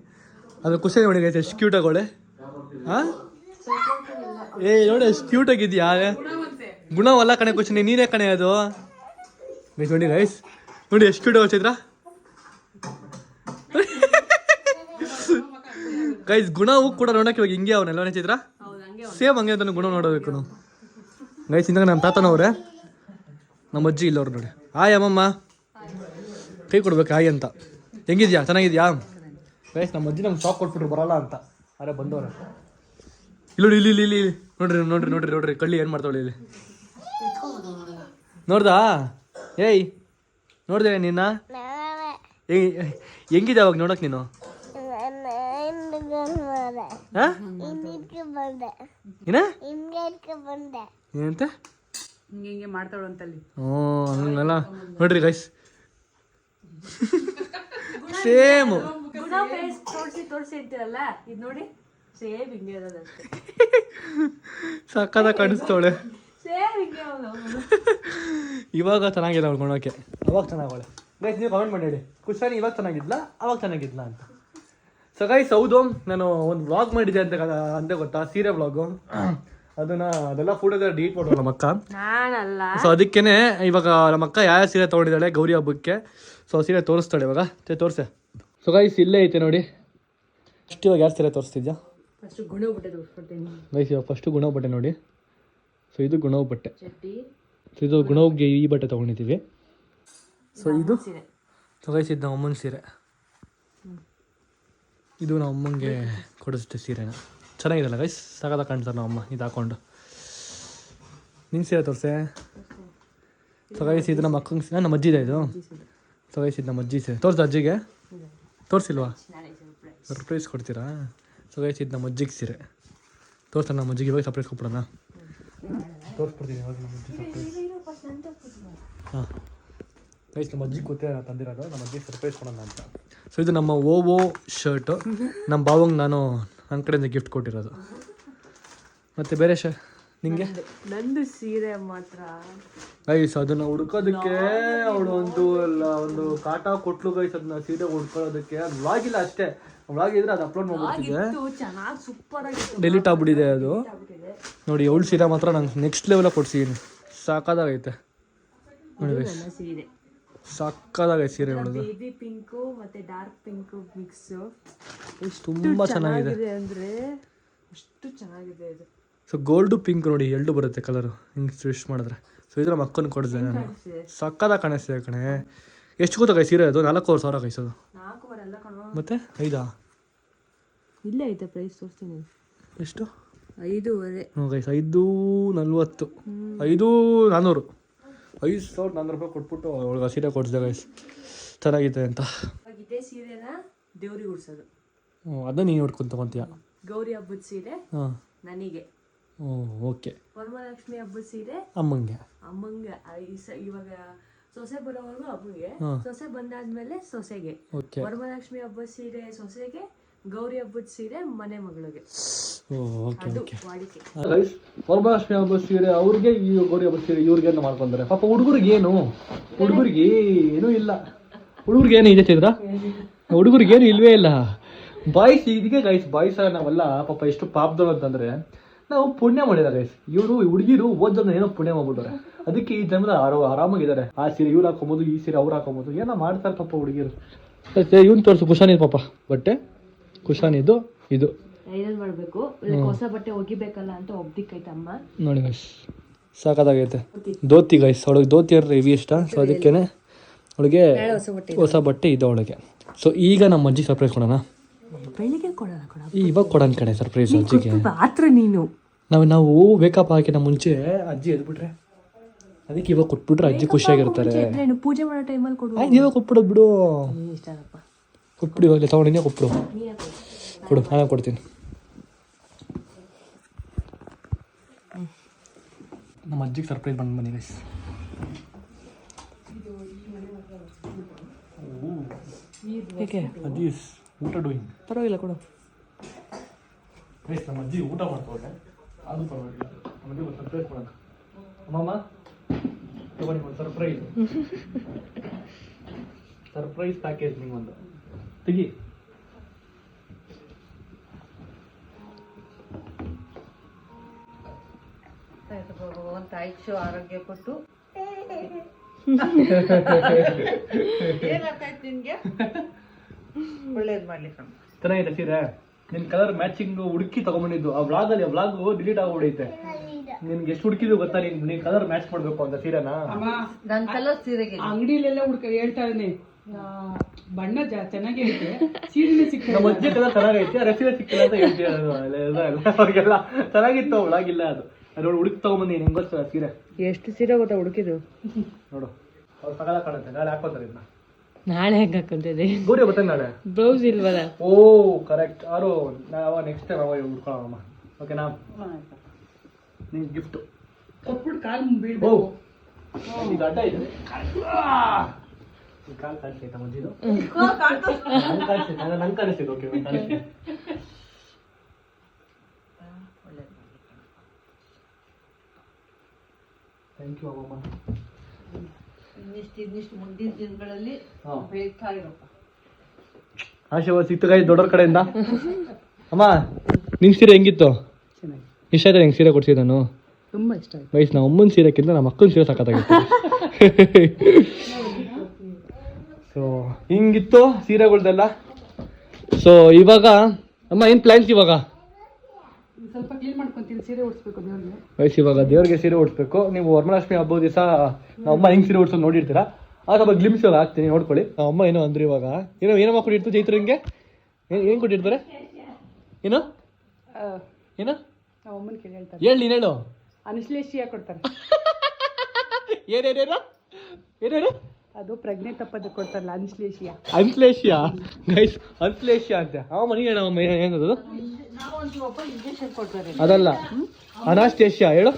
ಅದ್ರ ಖುಷಿ ನೋಡಿ ಗೈಸ್, ಎಷ್ಟು ಕ್ಯೂಟ್ ಆಗೋಳೆ. ಹಾಂ ನೋಡಿ ಎಷ್ಟು ಕ್ಯೂಟ್ ಆಗಿದ್ಯಾ. ಗುಣವಲ್ಲ ಕಣೆ ಖುಷಿ, ನೀನೇ ಕಣೆ ಅದು. ಗೈಸ್ ನೋಡಿ ಗೈಸ್, ನೋಡಿ ಎಷ್ಟು ಕ್ಯೂಟ್ ಚೈತ್ರ ಗೈಸ್. ಗುಣವು ಕೂಡ ನೋಡೋಕೆ ಇವಾಗ ಹಿಂಗೆ ಅವನೆಲ್ಲ ಚೈತ್ರ, ಸೇಮ್ ಹಂಗೆ ಅಂತ ಗುಣ ನೋಡೋಬೇಕು ನಾವು ಗೈಸ್. ಇಂದಾಗ ನಮ್ಮ ತಾತನವ್ರೆ, ನಮ್ಮ ಅಜ್ಜಿ ಇಲ್ಲವ್ರು ನೋಡಿ. ಹಾಯ್ ಅಮ್ಮಮ್ಮ, ಕೈ ಕೊಡ್ಬೇಕು ಹಾಯ್ ಅಂತ. ಹೆಂಗಿದ್ಯಾ? ಚೆನ್ನಾಗಿದ್ಯಾ? ಗೈಸ್ ನಮ್ಮ ಅಜ್ಜಿ ನಮ್ಗೆ ಶಾಕ್ ಕೊಟ್ಬಿಟ್ರು ಬರಲ್ಲ ಅಂತ. ಅರೆ ಬಂದವ್ರೆ ಇಲ್ಲಿ ಇಲ್ಲಿ ಇಲ್ಲಿ ಇಲ್ಲಿ ನೋಡ್ರಿ ನೋಡ್ರಿ ನೋಡ್ರಿ ನೋಡ್ರಿ ಕಳ್ಳಿ ಏನು ಮಾಡ್ತಾವಳೆ ಇಲ್ಲಿ ನೋಡ್ದಾ? ಏಯ್ ನೋಡ್ದೆ ನಿನ್ನ ಹೆಂಗಿದೆ ಅವಾಗ ನೋಡಕ್ ನೀನು? ಏನಂತ ಹಿಂಗೆ ಮಾಡ್ತಾಳು ಅಂತಲ್ಲಿ. ಹ್ಞೂ ಹಂಗಲ್ಲ ನೋಡ್ರಿ ಗೈಸ್ ಸೇಮ್ ಗುಣ ಫೇಸ್ ತೋರಿಸಿ ಇರ್ತೀರಲ್ಲ ಇದು ನೋಡಿ ಸೇಮ್ ಹಿಂಗೆ ಇರೋದಷ್ಟೇ. ಸಕ್ಕದ ಕಾಣಿಸ್ತವಳೆ. ಸೇಮ್ ಹಿಂಗೆ ಅವನು. ಇವಾಗ ಚೆನ್ನಾಗಿಲ್ಲ ಅವಳು ನೋಡೋಕೆ, ಅವಾಗ ಚೆನ್ನಾಗವಳೆ. ಗೈಸ್ ನೀವು ಕಮೆಂಟ್ ಮಾಡಿ ಹೇಳಿ ಖುಷಾನಿ ಇವಾಗ ಚೆನ್ನಾಗಿದ್ಲಾ ಅವಾಗ ಚೆನ್ನಾಗಿದ್ಲಾ ಅಂತ. ಸೊ ಗೈಸ್ ಹೌದು, ನಾನು ಒಂದು ವ್ಲಾಗ್ ಮಾಡಿದ್ದೆ ಅಂತ ಗೊತ್ತಾ, ಸೀರೆ ವ್ಲಾಗು. ಅದೆಲ್ಲ ಫೋಟೋ ಡಿಲೀಟ್ ಮಾಡೋಣ ನಮ್ಮ ಅಕ್ಕ. ನಾನಲ್ಲ. ಸೊ ಅದಕ್ಕೇನೆ ಇವಾಗ ನಮ್ಮ ಅಕ್ಕ ಯಾವ ಸೀರೆ ತೊಗೊಂಡಿದ್ದಾಳೆ ಗೌರಿ ಹಬ್ಬಕ್ಕೆ. ಸೊ ಸೀರೆ ತೋರಿಸ್ತಾಳೆ ಇವಾಗ, ತೋರಿಸೆ. ಸೊ ಗೈಸ್ ಇಲ್ಲೇ ಐತೆ ನೋಡಿ. ಫಸ್ಟ್ ಇವಾಗ ಯಾರು ಸೀರೆ ತೋರಿಸ್ತಿದ್ಯಾ? ಫಸ್ಟ್ ಗುಣ ಬಟ್ಟೆ ತೋರಿಸ್ಕೊಡ್ತೀನಿ ಗೈಸ್ ಇವಾಗ ಫಸ್ಟು ಗುಣವ್ ಬಟ್ಟೆ ನೋಡಿ. ಸೊ ಇದು ಗುಣವ್ ಬಟ್ಟೆ. ಚಟ್ಟಿ. ಸೊ ಇದು ಗುಣವ್ಗೆ ಈ ಬಟ್ಟೆ ತೊಗೊಂಡಿದ್ದೀವಿ. ಸೊ ಇದು ಸೀರೆ. ಸೊ ಗೈಸ್ ಇದು ನಮ್ಮ ಅಮ್ಮನ ಸೀರೆ. ಇದು ನಮ್ಮ ಅಮ್ಮಂಗೆ ಕೊಡಿಸುತ್ತೆ ಸೀರೆನ. ಚೆನ್ನಾಗಿದೆಲ್ಲ ಗೈಸ್, ಸಾಕಾದ ಕಾಣ್ತಾರೆ ನಮ್ಮ ಅಮ್ಮ ಇದು ಹಾಕೊಂಡು. ನಿನ್ನ ಸೀರೆ ತೋರಿಸೆ. ಸೊ ಗೈಸ್ ಇದು ನಮ್ಮ ಅಕ್ಕಂಗೆ ಸೀರೆ, ನಮ್ಮ ಅಜ್ಜಿದೆ ಇದು. ಸೊ ಗೈಸ್ ಇದು ನಮ್ಮ ಅಜ್ಜಿ ಸೀರೆ. ತೋರಿಸ ಅಜ್ಜಿಗೆ ತೋರಿಸಿಲ್ವಾ? ಸರ್ಪ್ರೈಸ್ ಕೊಡ್ತೀರಾ? ಸೊ ಗೈಸ್ ಇದು ನಮ್ಮ ಅಜ್ಜಿಗೆ ಸೀರೆ ತೋರಿಸ್ತಾನೆ. ನಮ್ಮ ಅಜ್ಜಿಗೆ ಇವಾಗ ಸರ್ಪ್ರೈಸ್ ಕೊಟ್ಬಿಡೋಣ. ತೋರಿಸ್ಬಿಡ್ತೀನಿ ಇವಾಗ ನಮ್ಮ ಅಜ್ಜಿ ಸರ್ಪ್ರೈಸ್. ಹಾಂ ಗೈಸ್ ನಮ್ಮ ಅಜ್ಜಿಗೆ ಗೊತ್ತೇ ನಾನು ತಂದಿರೋದು, ನಮ್ಮ ಅಜ್ಜಿಗೆ ಸರ್ಪ್ರೈಸ್ ಕೊಡೋಣ ಅಂತ. ಸೊ ಇದು ನಮ್ಮ ಓವೋ ಶರ್ಟು, ನಮ್ಮ ಬಾವಂಗೆ ನಾನು ನನ್ನ ಕಡೆಯಿಂದ ಗಿಫ್ಟ್ ಕೊಟ್ಟಿರೋದು. ಮತ್ತು ಬೇರೆ ನಿಂಗೆ ನಂದು ಸೀರೆ ಮಾತ್ರ ಗೈಸ್ ಅದನ್ನು ಹುಡ್ಕೋದಕ್ಕೆ ಅವಳು ಒಂದು ಕಾಟ ಕೊಟ್ಲು ಗೈಸ್. ಅದನ್ನ ಸೀರೆ ಹುಡ್ಕೊಳ್ಳೋದಕ್ಕೆ ಅದು ವ್ಲಾಗಿಲ್ಲ ಅಷ್ಟೇ. ವ್ಲಾಗ್ ಇದ್ರೆ ಅದು ಅಪ್ಲೋಡ್ ಮಾಡ್ಬಿಡ್ತಿದ್ದೆ, ಚೆನ್ನಾಗಿ ಸೂಪರ್ ಆಗಿತ್ತು. ಡಿಲೀಟ್ ಆಗ್ಬಿಟ್ಟಿದೆ ಅದು. ನೋಡಿ ಅವಳು ಸೀರೆ ಮಾತ್ರ ನಂಗೆ ನೆಕ್ಸ್ಟ್ ಲೆವೆಲಾಗಿ ಕೊಡ್ಸಿದ್ದೀನಿ. ಸಾಕಾದಾಗೈತೆ ನೋಡಿ ಗೈಸ್, ಸೀರೆ ಸಾಕಾದಾಗೈತೆ ಸೀರೆ ಅವಳದು. ಬೇಬಿ ಪಿಂಕು ಮತ್ತೆ ಡಾರ್ಕ್ ಪಿಂಕು ಮಿಕ್ಸ್ ತುಂಬ ಚೆನ್ನಾಗಿದೆ ಅಂದ್ರೆ ಅಷ್ಟು ಚೆನ್ನಾಗಿದೆ ಇದು. ಸೊ ಗೋಲ್ಡು ಪಿಂಕ್ ನೋಡಿ ಎರಡು ಬರುತ್ತೆ ಕಲರು ಹಿಂಗೆ ಸ್ವಿಶ್ ಮಾಡಿದ್ರೆ. ಸೊ ಇದ್ರ ಮಕ್ಕನ ಕೊಡಿದೆ ನಾನು. ಸಕ್ಕದಾಗ ಕಾಣಿಸ್ತಿದೆ ಕಣೆ. ಎಷ್ಟು ಗೊತ್ತಾ ಗೈ ಸೀರೆ ಅದು? 4,000 ಕೈಸೋದು. 4,000 ಅಲ್ಲ ಕಣೋ. ಮತ್ತೆ 5 ಇಲ್ಲೇ ಐತೆ ಪ್ರೈಸ್ ತೋರಿಸ್ತೀನಿ. ಎಷ್ಟು? 5,500. ಹ್ಞೂ ಗೈಸ್ 540 5,400 5,400 ರೂಪಾಯಿ ಕೊಟ್ಬಿಟ್ಟು ಅವಳಿಗೆ ಸೀರೆ ಕೊಡಿಸಿದೆ ಗೈಸ್, ಚೆನ್ನಾಗಿದೆ ಅಂತ. ಇದೇ ಸೀರೆನ ದೇವ್ರಿಗೆ ಉಡ್ಸೋದು. ಹ್ಞೂ ಅದನ್ನ ನೀನು ನೋಡ್ಕೊಂಡು ತೊಗೊತೀಯ. ಗೌರಿ ಹಬ್ಬದ ಸೀರೆ ಹಾಂ ನನಗೆ. ಹ್ಞೂ ಓಕೆ. ವರಮಹಾಲಕ್ಷ್ಮಿ ಹಬ್ಬದ ಸೀರೆ ಅಮ್ಮಂಗೆ. ಇವಾಗ ಸೊಸೆ ಬರೋವರೆಗೂ ಹಬ್ಬಗೆ, ಸೊಸೆ ಬಂದಾದ್ಮೇಲೆ ಸೊಸೆಗೆ. ವರಮಹಾಲಕ್ಷ್ಮಿ ಹಬ್ಬದ ಸೀರೆ ಸೊಸೆಗೆ, ಗೌರಿ ಹಬ್ಬದ ಸೀರೆ ಮನೆ ಮಗಳಿಗೆ. Okay okay. ವಾಡಿಕೆ ವರಮಹಾಲಕ್ಷ್ಮಿ ಹಬ್ಬದ ಸೀರೆ ಅವ್ರಿಗೆ, ಈ ಗೌರಿ ಹಬ್ಬದ ಸೀರೆ ಇವ್ರಿಗೆ ಅಂತ ಮಾಡ್ಕೊಂತಾರೆ. ಪಾಪ ಹುಡುಗರಿಗೆ ಏನೂ ಇಲ್ಲ. ಹುಡುಗರಿಗೆ ಏನು ಇದೆ ಚಂದ್ರ? ಹುಡುಗರಿಗೆ ಏನು ಇಲ್ವೇ ಇಲ್ಲ. ಬಾಯ್ಸ್ ಇದಕ್ಕೆ ಗೈಸ್, ಬಾಯ್ಸ್ ನಾವೆಲ್ಲ ಪಾಪ ಎಷ್ಟು ಪಾಪದವ್ರು ಅಂತಂದ್ರೆ ನಾವು ಪುಣ್ಯ ಮಾಡಿದ ಗೈಸ್. ಇವರು ಹುಡುಗಿರು ಓದೋದನ್ನ ಏನೋ ಪುಣ್ಯ ಮಾಡ್ಬಿಟ್ಟಾರೆ. ಅದಕ್ಕೆ ಈ ಜನ್ಮದ ಆರಾಮಾಗಿದ್ದಾರೆ. ಆ ಸೀರೆ ಇವ್ರು ಹಾಕೊಬೋದು, ಈ ಸೀರೆ ಅವ್ರು ಹಾಕೊಬೋದು, ಏನೋ ಮಾಡ್ತಾರೆ ಪಾಪ ಹುಡುಗಿರು. ಇವ್ನು ತೋರಿಸು ಕುಶಾನಿ ಪಾಪ ಬಟ್ಟೆ. ಕುಶಾನಿದು ಇದು ಐರನ್ ಮಾಡಬೇಕು, ಹೊಸ ಬಟ್ಟೆ ಒಗಿಬೇಕಲ್ಲ ಅಂತ ಒಬ್ದಿಕ್ಕೈತೆ ಅಮ್ಮ. ನೋಡಿ ಗೈಸ್ ಸಾಕಾಗೈತೆ. ಧೋತಿ ಗೈಸ್, ಅವಳಿಗೆ ಧೋತಿ ಅಂದ್ರೆ ಹೆವಿ ಇಷ್ಟ. ಸೊ ಅದಕ್ಕೇನೆ ಅವಳಿಗೆ ಹೊಸ ಬಟ್ಟೆ ಇದೆ ಅವಳಿಗೆ. ಸೊ ಈಗ ನಮ್ಮ ಅಜ್ಜಿ ಸರ್ಪ್ರೈಸ್ ಕೊಡೋಣ. ಬೆಳಿಗ್ಗೆ ಕೊಡೋಣ ಕೊಡ, ಇವಾಗ ಕೊಡೋಣ ಕಡೆ ಸರ್ಪ್ರೈಸ್ ಅಜ್ಜಿಗೆ. ಮಾತ್ರ ನೀನು ನಾವು ವೇಕಪ್ ಹಾಕಿನ ಮುಂಚೆ ಅಜ್ಜಿ ಎದ್ಬಿಟ್ರೆ, ಅದಕ್ಕೆ ಇವಾಗ ಕೊಟ್ಬಿಟ್ರೆ ಅಜ್ಜಿ ಖುಷಿಯಾಗಿರ್ತಾರೆ. ಪೂಜೆ ಮಾಡೋ ಟೈಮಲ್ಲಿ ಕೊಡು. ಇವಾಗ ಕೊಟ್ಬಿಡೋದು ಬಿಡು, ಇಷ್ಟನಪ್ಪ ಕೊಟ್ಬಿಡಿ. ಇವಾಗಲೇ ತಗೊಂಡಿನೇ ಕೊಟ್ಬಿಡು. ಕೊಡು, ನಾನೇ ಕೊಡ್ತೀನಿ. ನಮ್ಮ ಅಜ್ಜಿಗೆ ಸರ್ಪ್ರೈಸ್ ಬಂದು ಬನ್ನಿ ಗೈಸ್. ಏಕೆ ಅಜ್ಜಿ ಊಟ ಡೂಯಿಂಗ್. ಪರವಾಗಿಲ್ಲ ಕೊಡು. ಗೈಸ್ ನಮ್ಮ ಅಜ್ಜಿ ಊಟ ಮಾಡ್ಕೊಂಡೆ, ಅದು ಪರವಾಗಿಲ್ಲ. ನಮಗೆ ಒಂದು ಸರ್ಪ್ರೈಸ್ ಕೊಡೋಣ. ಅಮ್ಮಮ್ಮ ತಗೊಂಡು ಒಂದು ಸರ್ಪ್ರೈಸ್ ಪ್ಯಾಕೇಜ್ ನಿಂಗೊಂದು ತೆಗಿ. ಆಯ್ತು ಆರೋಗ್ಯ ಕೊಟ್ಟು ನಿನ್ಗೆ ಒಳ್ಳೇದು ಮಾಡ್ಲಿ. ಚೆನ್ನಾಗಿದೆ ಸೀರೆ. ನಿನ್ ಕಲರ್ ಮ್ಯಾಚಿಂಗ್ ಹುಡುಕಿ ತಗೊಂಡ್ಬಂದಿದ್ದು. ಆ ವ್ಲಾಗಲ್ಲಿ ವ್ಲಾಗ್ ಡಿಲೀಟ್ ಆಗ್ಬಿಡೈತೆ. ನಿನ್ಗೆ ಎಷ್ಟು ಹುಡುಕಿದ್ರು ಗೊತ್ತಾ? ನೀನ್ ಕಲರ್ ಮ್ಯಾಚ್ ಮಾಡ್ಬೇಕು ಅಂತ ಸೀರೆನಾ? ನನ್ ಕಲರ್ ಸೀರೆಗೆ ಅಂಗಡಿಲೆಲ್ಲ ಹೇಳ್ತಾ ಇದೀನಿ, ಬಣ್ಣ ಚೆನ್ನಾಗೇ ಐತೆ, ಸೀರೆನೇ ಸಿಕ್ಕಿಲ್ಲ. ನಮ್ಮ ಅಜ್ಜಿ ಕಲರ್ ಚೆನ್ನಾಗೈತೆ, ರಫೀಲ ಸಿಕ್ಕಿಲ್ಲ ಅಂತ ಹೇಳ್ತೀವಿ. ಅವ್ರಿಗೆಲ್ಲ ಚೆನ್ನಾಗಿತ್ತು, ಒಳಗಿಲ್ಲ ಅದು. ಅದ್ರೊಳಗೆ ಹುಡುಕಿ ತಗೊಂಬಂದಿ ನಿಂಗೆ ಗೊತ್ತ ಸೀರೆ. ಎಷ್ಟು ಸೀರೆ ಗೊತ್ತಾ ಹುಡುಕಿದ್ರು ನೋಡು, ಅವ್ರು ಸಕಾಲ ಕಾಣುತ್ತೆ. ನಾಳೆ ಹಾಕೋತಾರೆ ಇದನ್ನ. ನಾಳೆ ಹೆಂಗೆ ಹಾಕೊಂತಿದ್ದೆ? ಗೌರಿ ಬರ್ತೇನೆ ನಾಳೆ. ಬ್ಲೌಸ್ ಇಲ್ವಲ್ಲ? ಓ ಕರೆಕ್ಟ್. ಅವರು ನಾವು ನೆಕ್ಸ್ಟ್ ಟೈಮ್ ಅವ ಹುಡ್ಕೊಳ್ಳೋಣ. ಓಕೆನಾ? ನಿಂಗೆ ಗಿಫ್ಟು ಕೊಟ್ಬಿಟ್ಟು ಕಾಲು ಬೀಳ್ಬೇಕು. ಈಗ ಅಡ್ಡ ಇದೆ. ಕಾಲು ಕಾಣಿಸ್ತೈತಾ ಮಜ್ಜಿದು? ನಂಗೆ ಕಾಣಿಸ್ತಿದ್ದು. ಓಕೆ, ಕಾಣಿಸ್ತೀನಿ. ಥ್ಯಾಂಕ್ ಯು ಅಮ್ಮಮ್ಮ. ಇನ್ನಿಷ್ಟು ಮುಂದಿನ ದಿನಗಳಲ್ಲಿ ಬೇಕಾ ಇರಪ್ಪ. ಆಶೀರ್ವಾದ ಸಿಕ್ತು ಗಾಯ ದೊಡ್ಡವ್ರ ಕಡೆಯಿಂದ. ಅಮ್ಮ ನಿನ್ ಸೀರೆ ಹೆಂಗಿತ್ತು? ಚೆನ್ನಾಗಿ ಇಷ್ಟ ಆಯ್ತಾ? ಹೆಂಗೆ ಸೀರೆ ಕೊಡ್ಸಿದ್ದೆ ನಾನು? ತುಂಬ ಇಷ್ಟ ಆಯ್ತು. ವಯಸ್ಸು ನಮ್ಮ ಅಮ್ಮನ ಸೀರೆಕ್ಕಿಂತ ನಮ್ಮ ಅಕ್ಕನ ಸೀರೆ ಸಖತ್ತಾಗಿತ್ತು. ಸೊ ಹಿಂಗಿತ್ತು ಸೀರೆಗಳ್ದೆಲ್ಲ. ಸೊ ಇವಾಗ ಅಮ್ಮ ಏನು ಪ್ಲ್ಯಾನ್ಸ್ ಇವಾಗ? ಸ್ವಲ್ಪ ಕ್ಲೀನ್ ಮಾಡ್ಕೊಂತೀನಿ, ಸೀರೆ ಉಡ್ಸ್ಬೇಕು ದೇವ್ರಿಗೆ. ವಯಸ್ಸು ಇವಾಗ ದೇವ್ರಿಗೆ ಸೀರೆ ಉಡ್ಸ್ಬೇಕು. ನೀವು ವರಮಹಾಲಕ್ಷ್ಮಿ ಹಬ್ಬದ ದಿವಸ ನಮ್ಮ ಅಮ್ಮ ಹೆಂಗೆ ಸೀರೆ ಉಡ್ಸೋದು ನೋಡಿರ್ತೀರಾ. ಆಗ ಸ್ವಲ್ಪ ಗ್ಲಿಮ್ಸ್ ಇವಾಗ ಹಾಕ್ತೀನಿ, ನೋಡ್ಕೊಳ್ಳಿ. ನಮ್ಮ ಅಮ್ಮ ಏನೋ ಅಂದ್ರೆ ಇವಾಗ ಏನಮ್ಮ ಕೊಟ್ಟಿರ್ತು ಚೈತ್ರಂಗೆ? ಏನು ಕೊಟ್ಟಿರ್ತಾರೆ? ಏನು ಏನು ನಾವು ಅಮ್ಮನ ಕೇಳಿ ಹೇಳ್ತಾರೆ. ಹೇಳಿ, ನೀನು ಹೇಳು. ಅನ್ಶ್ಲೇಷಿಯಾ ಕೊಡ್ತಾರೆ. ಏನೇನು ಅದು ಪ್ರಜ್ಞೆ ತಪ್ಪದ ಕೊಡ್ತಾರಲ್ಲ, ಅನ್ಶ್ಲೇಷಿಯಾ. ಅನ್ಸ್ಲೇಷಿಯಾ ಗೈಸ್, ಅನ್ಸ್ಲೇಷಿಯಾ ಅಂತೆ. ಮನಿ ಹೇಳಮ್ಮ ಏನದು? ಇಂಜೆಕ್ಷನ್ ಕೊಡ್ತಾರೆ. ಅದಲ್ಲ, ಅನಾಸ್ಟೇಷಿಯಾ ಹೇಳು.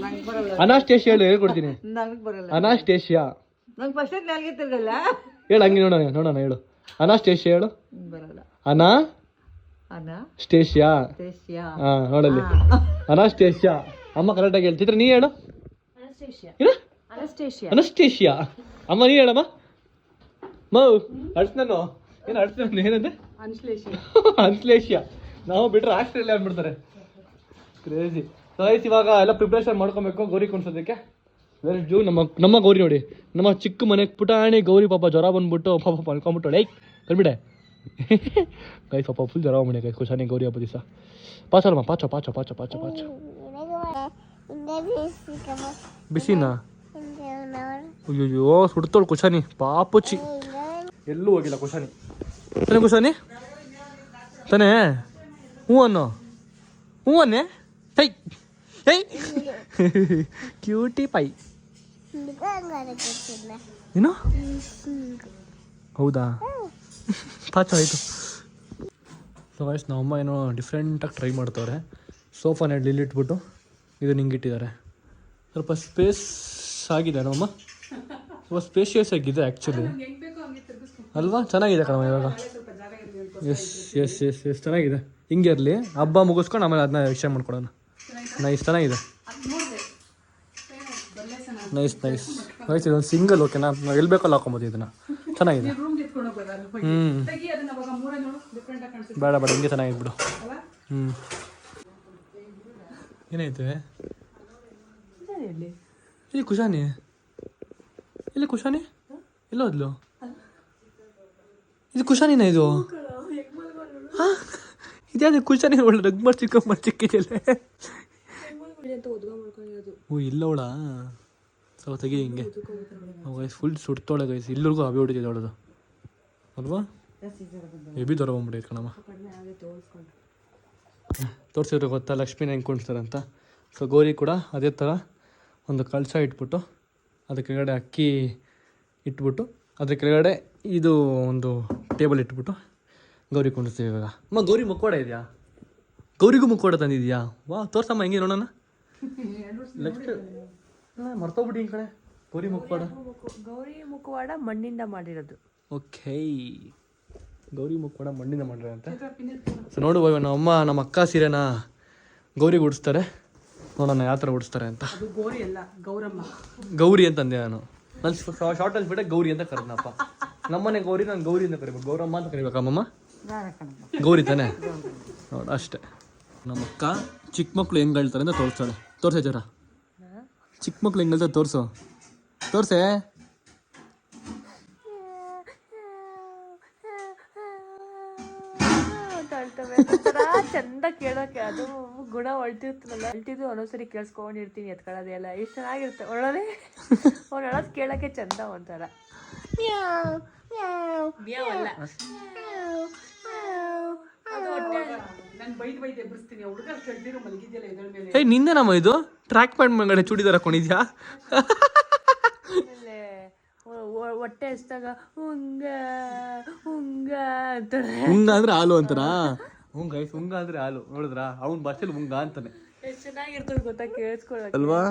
ನಂಗೆ ಬರಲ್ಲ. ಅನಾಸ್ಟೇಷಿಯಾ ಹೇಳು, ಹೇಳ್ಕೊಡ್ತೀನಿ. ನನಗೆ ಬರಲ್ಲ. ಅನಾಸ್ಟೇಷಿಯಾ ನಂಗೆ ಫಸ್ಟ್ ನಾಲ್ಗೆ ತಿರ್ಗಲ್ಲ. ಹೇಳು, ಹಂಗೆ ನೋಡೋಣ ಹೇಳು. ಅನಾಸ್ಟೇಷಿಯಾ ಹೇಳು. ಬರಲ್ಲ. ಅನಾಸ್ಟೇಷಿಯಾ. ಹಾ ನೋಡಲ್ಲಿ, ಅನಾಸ್ಟೇಷಿಯಾ. ಅಮ್ಮ ಕರೆಕ್ಟಾಗಿ ಹೇಳ್ತಿದ್ರೆ ನೀ ಹೇಳು. ಅನಸ್ಟೇಷಿಯಾ. ಅಮ್ಮ ನೀ ಹೇಳಮ್ಮ. ಅಡ್ಸ್ನನು ಏನು ಅಡ್ಸ್ನ ಏನಂದ್ರೆ? ಅನ್ಸ್ಲೇಷಿಯಾ. ನಾವು ಬಿಟ್ರೆ ಆಸ್ಟ್ರೇಲಿಯಾ ಅಂದ್ಬಿಡ್ತಾರೆ. ಕ್ರೇಜಿ. ಸೊ ಗೈಸ್ ಇವಾಗ ಎಲ್ಲ ಪ್ರಿಪ್ರೇಷನ್ ಮಾಡ್ಕೊಬೇಕು ಗೌರಿ ಕುಣ್ಸೋದಕ್ಕೆ. ವೆರಿ ಜೂ ನಮ್ಮ ಗೌರಿ ನೋಡಿ, ನಮ್ಮ ಚಿಕ್ಕ ಮನೆಗೆ ಪುಟಾಣಿ ಗೌರಿ ಪಾಪ ಜ್ವರ ಬಂದ್ಬಿಟ್ಟು ಪಾಪ ಮಲ್ಕೊಂಬಿಟ್ಟು ಲೈಕ್ ಕಲ್ಬಿಡೆ ಗೈಸ್. ಪಾಪ ಫುಲ್ ಜ್ವರ ಬಂದ್ಬಿಡೆ ಗೈಸ್. ಖುಷಾನಿ ಗೌರಿ ಹಬ್ಬದ ದಿವಸ ಪಾಚಮ್ಮ ಪಾಚ ಬಿಸಿನಾ? ಅಯ್ಯೋ ಸುಡ್ತೋಳು ಕುಶಾನಿ ಪಾಪುಚ್ಚಿ. ಎಲ್ಲೂ ಹೋಗಿಲ್ಲ ಕುಶಾನಿ. ತಾನೆ ಕುಶಾನಿ ತಾನೇ? ಹ್ಞೂ ಅನ್ನೆ. Hi hi cutie pie. ಏನು? ಹೌದಾ? ಪಾಚ ಆಯಿತು. ಸೊ ಗೈಸ್ ನಮ್ಮಮ್ಮ ಏನೋ ಡಿಫ್ರೆಂಟಾಗಿ ಟ್ರೈ ಮಾಡ್ತವ್ರೆ. ಸೋಫಾನ ಇಲ್ಲಿ ಇಟ್ಬಿಟ್ಟು ಇದು ನಿಂಗೆ ಇಟ್ಟಿದ್ದಾರೆ. ಸ್ವಲ್ಪ ಸ್ಪೇಸ್ ಆಗಿದೆ ನಮ್ಮಮ್ಮ, ಸ್ವಲ್ಪ ಸ್ಪೇಷಿಯಸ್ ಆಗಿದೆ ಆ್ಯಕ್ಚುಲಿ ಅಲ್ವಾ? ಚೆನ್ನಾಗಿದೆ ಕಣಮ್ಮ ಇವಾಗ. ಎಸ್ ಚೆನ್ನಾಗಿದೆ. ಹಿಂಗೆ ಇರಲಿ, ಹಬ್ಬ ಮುಗಿಸ್ಕೊಂಡು ಆಮೇಲೆ ಅದನ್ನ ವಿಷಯ ಮಾಡ್ಕೊಡೋಣ. ನೈಸ್, ಚೆನ್ನಾಗಿದೆ. ನೈಸ್ ಇದೊಂದು ಸಿಂಗಲ್. ಓಕೆನಾ? ನಾವು ಎಲ್ಲಿ ಬೇಕಲ್ಲ ಹಾಕೊಬೋದು ಇದನ್ನು. ಚೆನ್ನಾಗಿದೆ. ಬೇಡ ಹಿಂಗೆ ಚೆನ್ನಾಗಿದೆ ಬಿಡು. ಏನಾಯ್ತು? ಇಲ್ಲಿ ಕುಶಾನಿ ಎಲ್ಲೋ ಹೋದ್ಲು? ಇದು ಕುಶಾನಿನ? ಇದು ಇದ್ಯಾವುದು ಕುಶಾನಿ? ಒಳ್ಳೆ ರಗ್ಮರ್ ಚಿಕ್ಕಿದೆಯಲ್ಲ. ಓ ಇಲ್ಲವಳ. ಸ್ವಲ್ಪ ತೆಗಿ ಹಿಂಗೆ. ಗೈಸ್ ಫುಲ್ ಸುಡ್ತೋಳೆ ಗೈಸ್. ಇಲ್ಲಿವರೆಗೂ ಹಬೆ ಹೊಡಿತಿದ್ದೆ ಅವಳದು ಅಲ್ವಾ? ಎಬಿ ದೊರ ಬಂದ್ಬಿಟ್ಟೈತೆ ಕಣಮ್ಮ. ತೋರಿಸಿದ್ರೆ ಗೊತ್ತಾ ಲಕ್ಷ್ಮೀನ ಹೆಂಗೆ ಕುಣಿಸ್ತಾರಂತ. ಸೊ ಗೌರಿ ಕೂಡ ಅದೇ ಥರ ಒಂದು ಕಳಶ ಇಟ್ಬಿಟ್ಟು ಅದ್ರ ಕೆಳಗಡೆ ಅಕ್ಕಿ ಇಟ್ಬಿಟ್ಟು ಅದ್ರ ಕೆಳಗಡೆ ಇದು ಒಂದು ಟೇಬಲ್ ಇಟ್ಬಿಟ್ಟು ಗೌರಿ ಕುಣಿಸ್ತೀವಿ ಇವಾಗ. ಅಮ್ಮ ಗೌರಿ ಮುಖವಾಡ ಇದೆಯಾ? ಗೌರಿಗೂ ಮುಖವಾಡ ತಂದಿದ್ಯಾ? ವಾ ತೋರ್ಸಮ್ಮ ಹೆಂಗೆ ನೋಡೋಣ. ನೆಕ್ಸ್ಟ್ ಮರ್ತೋಗ್ಬಿಟ್ಟು ಈ ಕಡೆ ಗೌರಿ ಮುಖವಾಡ ಮಣ್ಣಿಂದ ಮಾಡಿರೋದು. ಓಕೆ, ಗೌರಿ ಮುಖವಾಡ ಮಣ್ಣಿಂದ ಮಾಡಿರೋದಂತೆ. ಸೊ ನೋಡು ನಮ್ಮ ಅಕ್ಕ ಸೀರೆನ ಗೌರಿಗೆ ಉಡಿಸ್ತಾರೆ. ನೋಡೋಣ ಯಾವ ಥರ ಉಡಿಸ್ತಾರೆ ಅಂತ. ಗೌರಿ ಅಂತಂದೆ ನಾನು ಶಾರ್ಟಲ್ಲಿ ಬಿಟ್ಟೆ ಗೌರಿ ಅಂತ ಕರೆದ್ನಪ್ಪ. ನಮ್ಮನೆ ಗೌರಿ ನಾನು ಗೌರಿ ಅಂತ ಕರಿಬೇಕು, ಗೌರಮ್ಮ ಅಂತ ಕರಿಬೇಕಮ್ಮಮ್ಮ. ಗೌರಿ ತಾನೆ? ನೋಡು ಅಷ್ಟೇ. ನಮ್ಮ ಅಕ್ಕ ಚಿಕ್ಕ ಮಕ್ಳು ಹೆಂಗೆ ಹೇಳ್ತಾರೆ ಅಂತ ತೋರಿಸ್ತಾಳೆ. ತೋರ್ಸೆ ಜರ ಚಿಕ್ಕ ಮಕ್ಳು ಹೆಂಗೆ ಹೇಳ್ತಾರೆ ತೋರ್ಸೆ. ಚಂದ ಕೇಳೋಕೆ ಅದು ಗುಣ ಹೊಳ್ತಿರ್ತಲ್ಲ. ಹೊಳ್ತಿದ್ದು ಒಂದೊಂದ್ಸರಿ ಕೇಳಿಸ್ಕೊಂಡಿರ್ತೀನಿ, ಎತ್ಕೊಳ್ಳೋದೆಲ್ಲ ಎಷ್ಟು ಚೆನ್ನಾಗಿರುತ್ತೆ. ಒಳ್ಳೊಳ್ಳೆ ಕೇಳೋಕ್ಕೆ ಚಂದ ಒಂಥರ. ಮ್ಯಾವ್ ಅಲ್ಲ. ಅದು ಹೊಟ್ಟೆ ನಾನು ಬೈದು ಎಬ್ಬರಿಸ್ತೀನಿ. ಹುಡುಗ ಕಳ್ದಿರೋ ಮಲಗಿದ್ಯಲ್ಲ ಎದ್ರ ಮೇಲೆ. ಏಯ್ ನಿಂದೇನಮ್ಮ ಇದು ಟ್ರ್ಯಾಕ್ ಪ್ಯಾಂಟ್ ಮೇಲ್ಗಡೆ ಚೂಡಿದಾರ ಹಾಕೊಂಡಿದ್ಯಾ? ಆಮೇಲೆ ಹೊಟ್ಟೆ ಹಸ್ದಾಗ ಹುಂಗ ಹುಂಗ ಅಂತಾರೆ. ಹುಂಗ ಅಂದ್ರೆ ಹಾಲು ಅಂತಾರ. ಗೈಸ್ ಹುಂಗ ಅಂದ್ರೆ ಹಾಲು ನೋಡಿದ್ರಾ? ಅವನ ಭಾಷೆಲಿ ಹುಂಗ ಅಂತಾನೆ. ಎಷ್ಟು ಚೆನ್ನಾಗಿರ್ತದೆ ಗೊತ್ತಾ ಕೇಳಿಸ್ಕೊಳಕ್ಕೆ ಅಲ್ವಾ?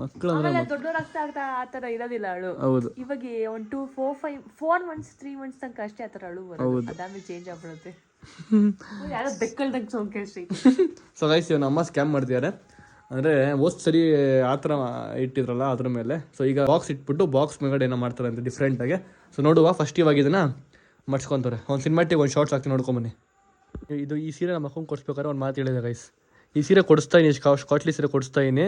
ಮಕ್ಕಳು ಅಂದ್ರೆ ಆಮೇಲೆ ದೊಡ್ಡವರಾಗ್ತಾ ಆಗ್ತಾ ಆ ಥರ ಇರೋದಿಲ್ಲ ಅಳು. ಹೌದು. ಇವಾಗ 1 2 4 5 4 months 3 months ತನಕ ಅಷ್ಟೇ ಆ ಥರ ಅಳು ಬರೋದು. ಅದಾದ್ಮೇಲೆ ಚೇಂಜ್ ಆಗ್ಬಿಡುತ್ತೆ. ಯಾರೋ ಬೆಕ್ಕಲ್ದಂಗೆ ಸೌಂಡ್ ಕೇಳಿಸಿ. ಸೊ ಗೈಸ್ ಇವ್ ನಮ್ಮ ಸ್ಕ್ಯಾಮ್ ಮಾಡ್ತಿದ್ದಾರೆ. ಅಂದರೆ ಹೋದ್ ಸರಿ ಆ ಥರ ಇಟ್ಟಿದ್ರಲ್ಲ ಅದ್ರ ಮೇಲೆ. ಸೊ ಈಗ ಬಾಕ್ಸ್ ಇಟ್ಬಿಟ್ಟು ಬಾಕ್ಸ್ ಮೇಗಡೆ ಏನೋ ಮಾಡ್ತಾರೆ ಅಂತ ಡಿಫ್ರೆಂಟಾಗಿ. ಸೊ ನೋಡುವ ಫಸ್ಟ್ ಇವಾಗ ಇದನ್ನ ಮಡ್ಸ್ಕೊತಾರೆ. ಒಂದು ಸಿನಿಮಾಟಿಗೆ ಒಂದು ಶಾರ್ಟ್ಸ್ ಹಾಕ್ತೀನಿ ನೋಡ್ಕೊಂಬನ್ನಿ. ಇದು ಈ ಸೀರೆ ನಮ್ಮ ಮಕ್ಕಂಗೆ ಕೊಡಿಸ್ಬೇಕಾದ್ರೆ ಒಂದು ಮಾತು ಹೇಳಿದೆ ಗೈಸ್. ಈ ಸೀರೆ ಕೊಡಿಸ್ತಾ ಇದೀನಿ, ಕಾಸ್ಟ್ಲಿ ಸೀರೆ ಕೊಡಿಸ್ತಾ ಇದೀನಿ,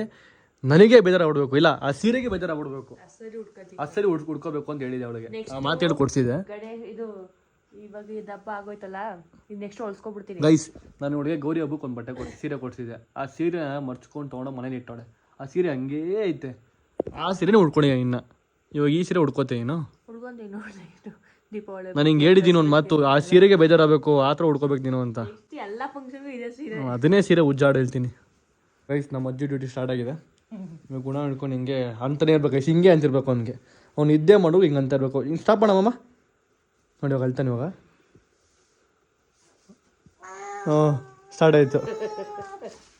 ನನಗೆ ಬೇಜಾರಾಗ್ಬಿಡ್ಬೇಕು, ಇಲ್ಲ ಆ ಸೀರೆಗೆ ಬೇಜಾರಾಗ್ಬಿಡ್ಬೇಕು, ಆ ಸರಿ ಉಡ್ಕೋಬೇಕು ಅಂತ ಹೇಳಿದೆ ಅವಳಿಗೆ. ಆ ಮಾತು ಹೇಳಿ ಕೊಡ್ಸಿದೆ. ಇದು ಇವಾಗ ದಪ್ಪ ಆಗೋಯ್ತಲ್ಲ, ಇದು ನೆಕ್ಸ್ಟ್ ಹೊಲ್ಸ್ಕೊಬಿಡ್ತೀನಿ ಗೈಸ್. ನಾನು ಹುಡುಗಿ ಗೌರಿ ಹಬ್ಬಕ್ಕೆ ಒಂದು ಬಟ್ಟೆ ಸೀರೆ ಕೊಡಿಸಿದೆ. ಆ ಸೀರೆ ಮರ್ಚ್ಕೊಂಡು ತೊಗೊಂಡು ಮನೇಲಿ ಇಟ್ಟವಳೆ. ಆ ಸೀರೆ ಹಂಗೇ ಐತೆ. ಆ ಸೀರೆನೇ ಉಡ್ಕೊಂಡಿ ಇನ್ನು. ಇವಾಗ ಈ ಸೀರೆ ಉಡ್ಕೋತೆ ಏನು ಹುಡ್ಕೊಂತೀನಿ ನೋಡಿ. ದೀಪಾವಳಿ ನಾನು ಹಿಂಗೆ ಹೇಳಿದ್ದೀನಿ ಒಂದು ಮಾತು, ಆ ಸೀರೆಗೆ ಬೇಜಾರಾಗಬೇಕು, ಆ ಥರ ಉಡ್ಕೋಬೇಕು ನೀನು ಅಂತ. ಎಲ್ಲ ಫಂಕ್ಷನ್ಗೂ ಇದೆ ಸೀರೆ. ಅದನ್ನೇ ಸೀರೆ ಉಜ್ಜಾಡು ಹೇಳ್ತೀನಿ. ಗೈಸ್ ನಮ್ಮ ಅಜ್ಜಿ ಡ್ಯೂಟಿ ಸ್ಟಾರ್ಟ್ ಆಗಿದೆ. ಇವಾಗ ಗುಣ ಹಿಡ್ಕೊಂಡು ಹಿಂಗೆ ಅಂತಲೇ ಇರ್ಬೇಕು ಗೈಸ್. ಹಿಂಗೆ ಅಂತಿರ್ಬೇಕು ಅವ್ನಿಗೆ. ಅವ್ನು ಇದ್ದೇ ಮಾಡು ಹಿಂಗೆ ಅಂತ ಇರಬೇಕು. ಹಿಂಗೆ ಸ್ಟಾಪ್ ಮಾಡಮ್ಮ ನೋಡಿ. ಇವಾಗ ಅಳ್ತಾನೆ ಇವಾಗ. ಹಾಂ ಸ್ಟಾರ್ಟ್ ಆಯಿತು.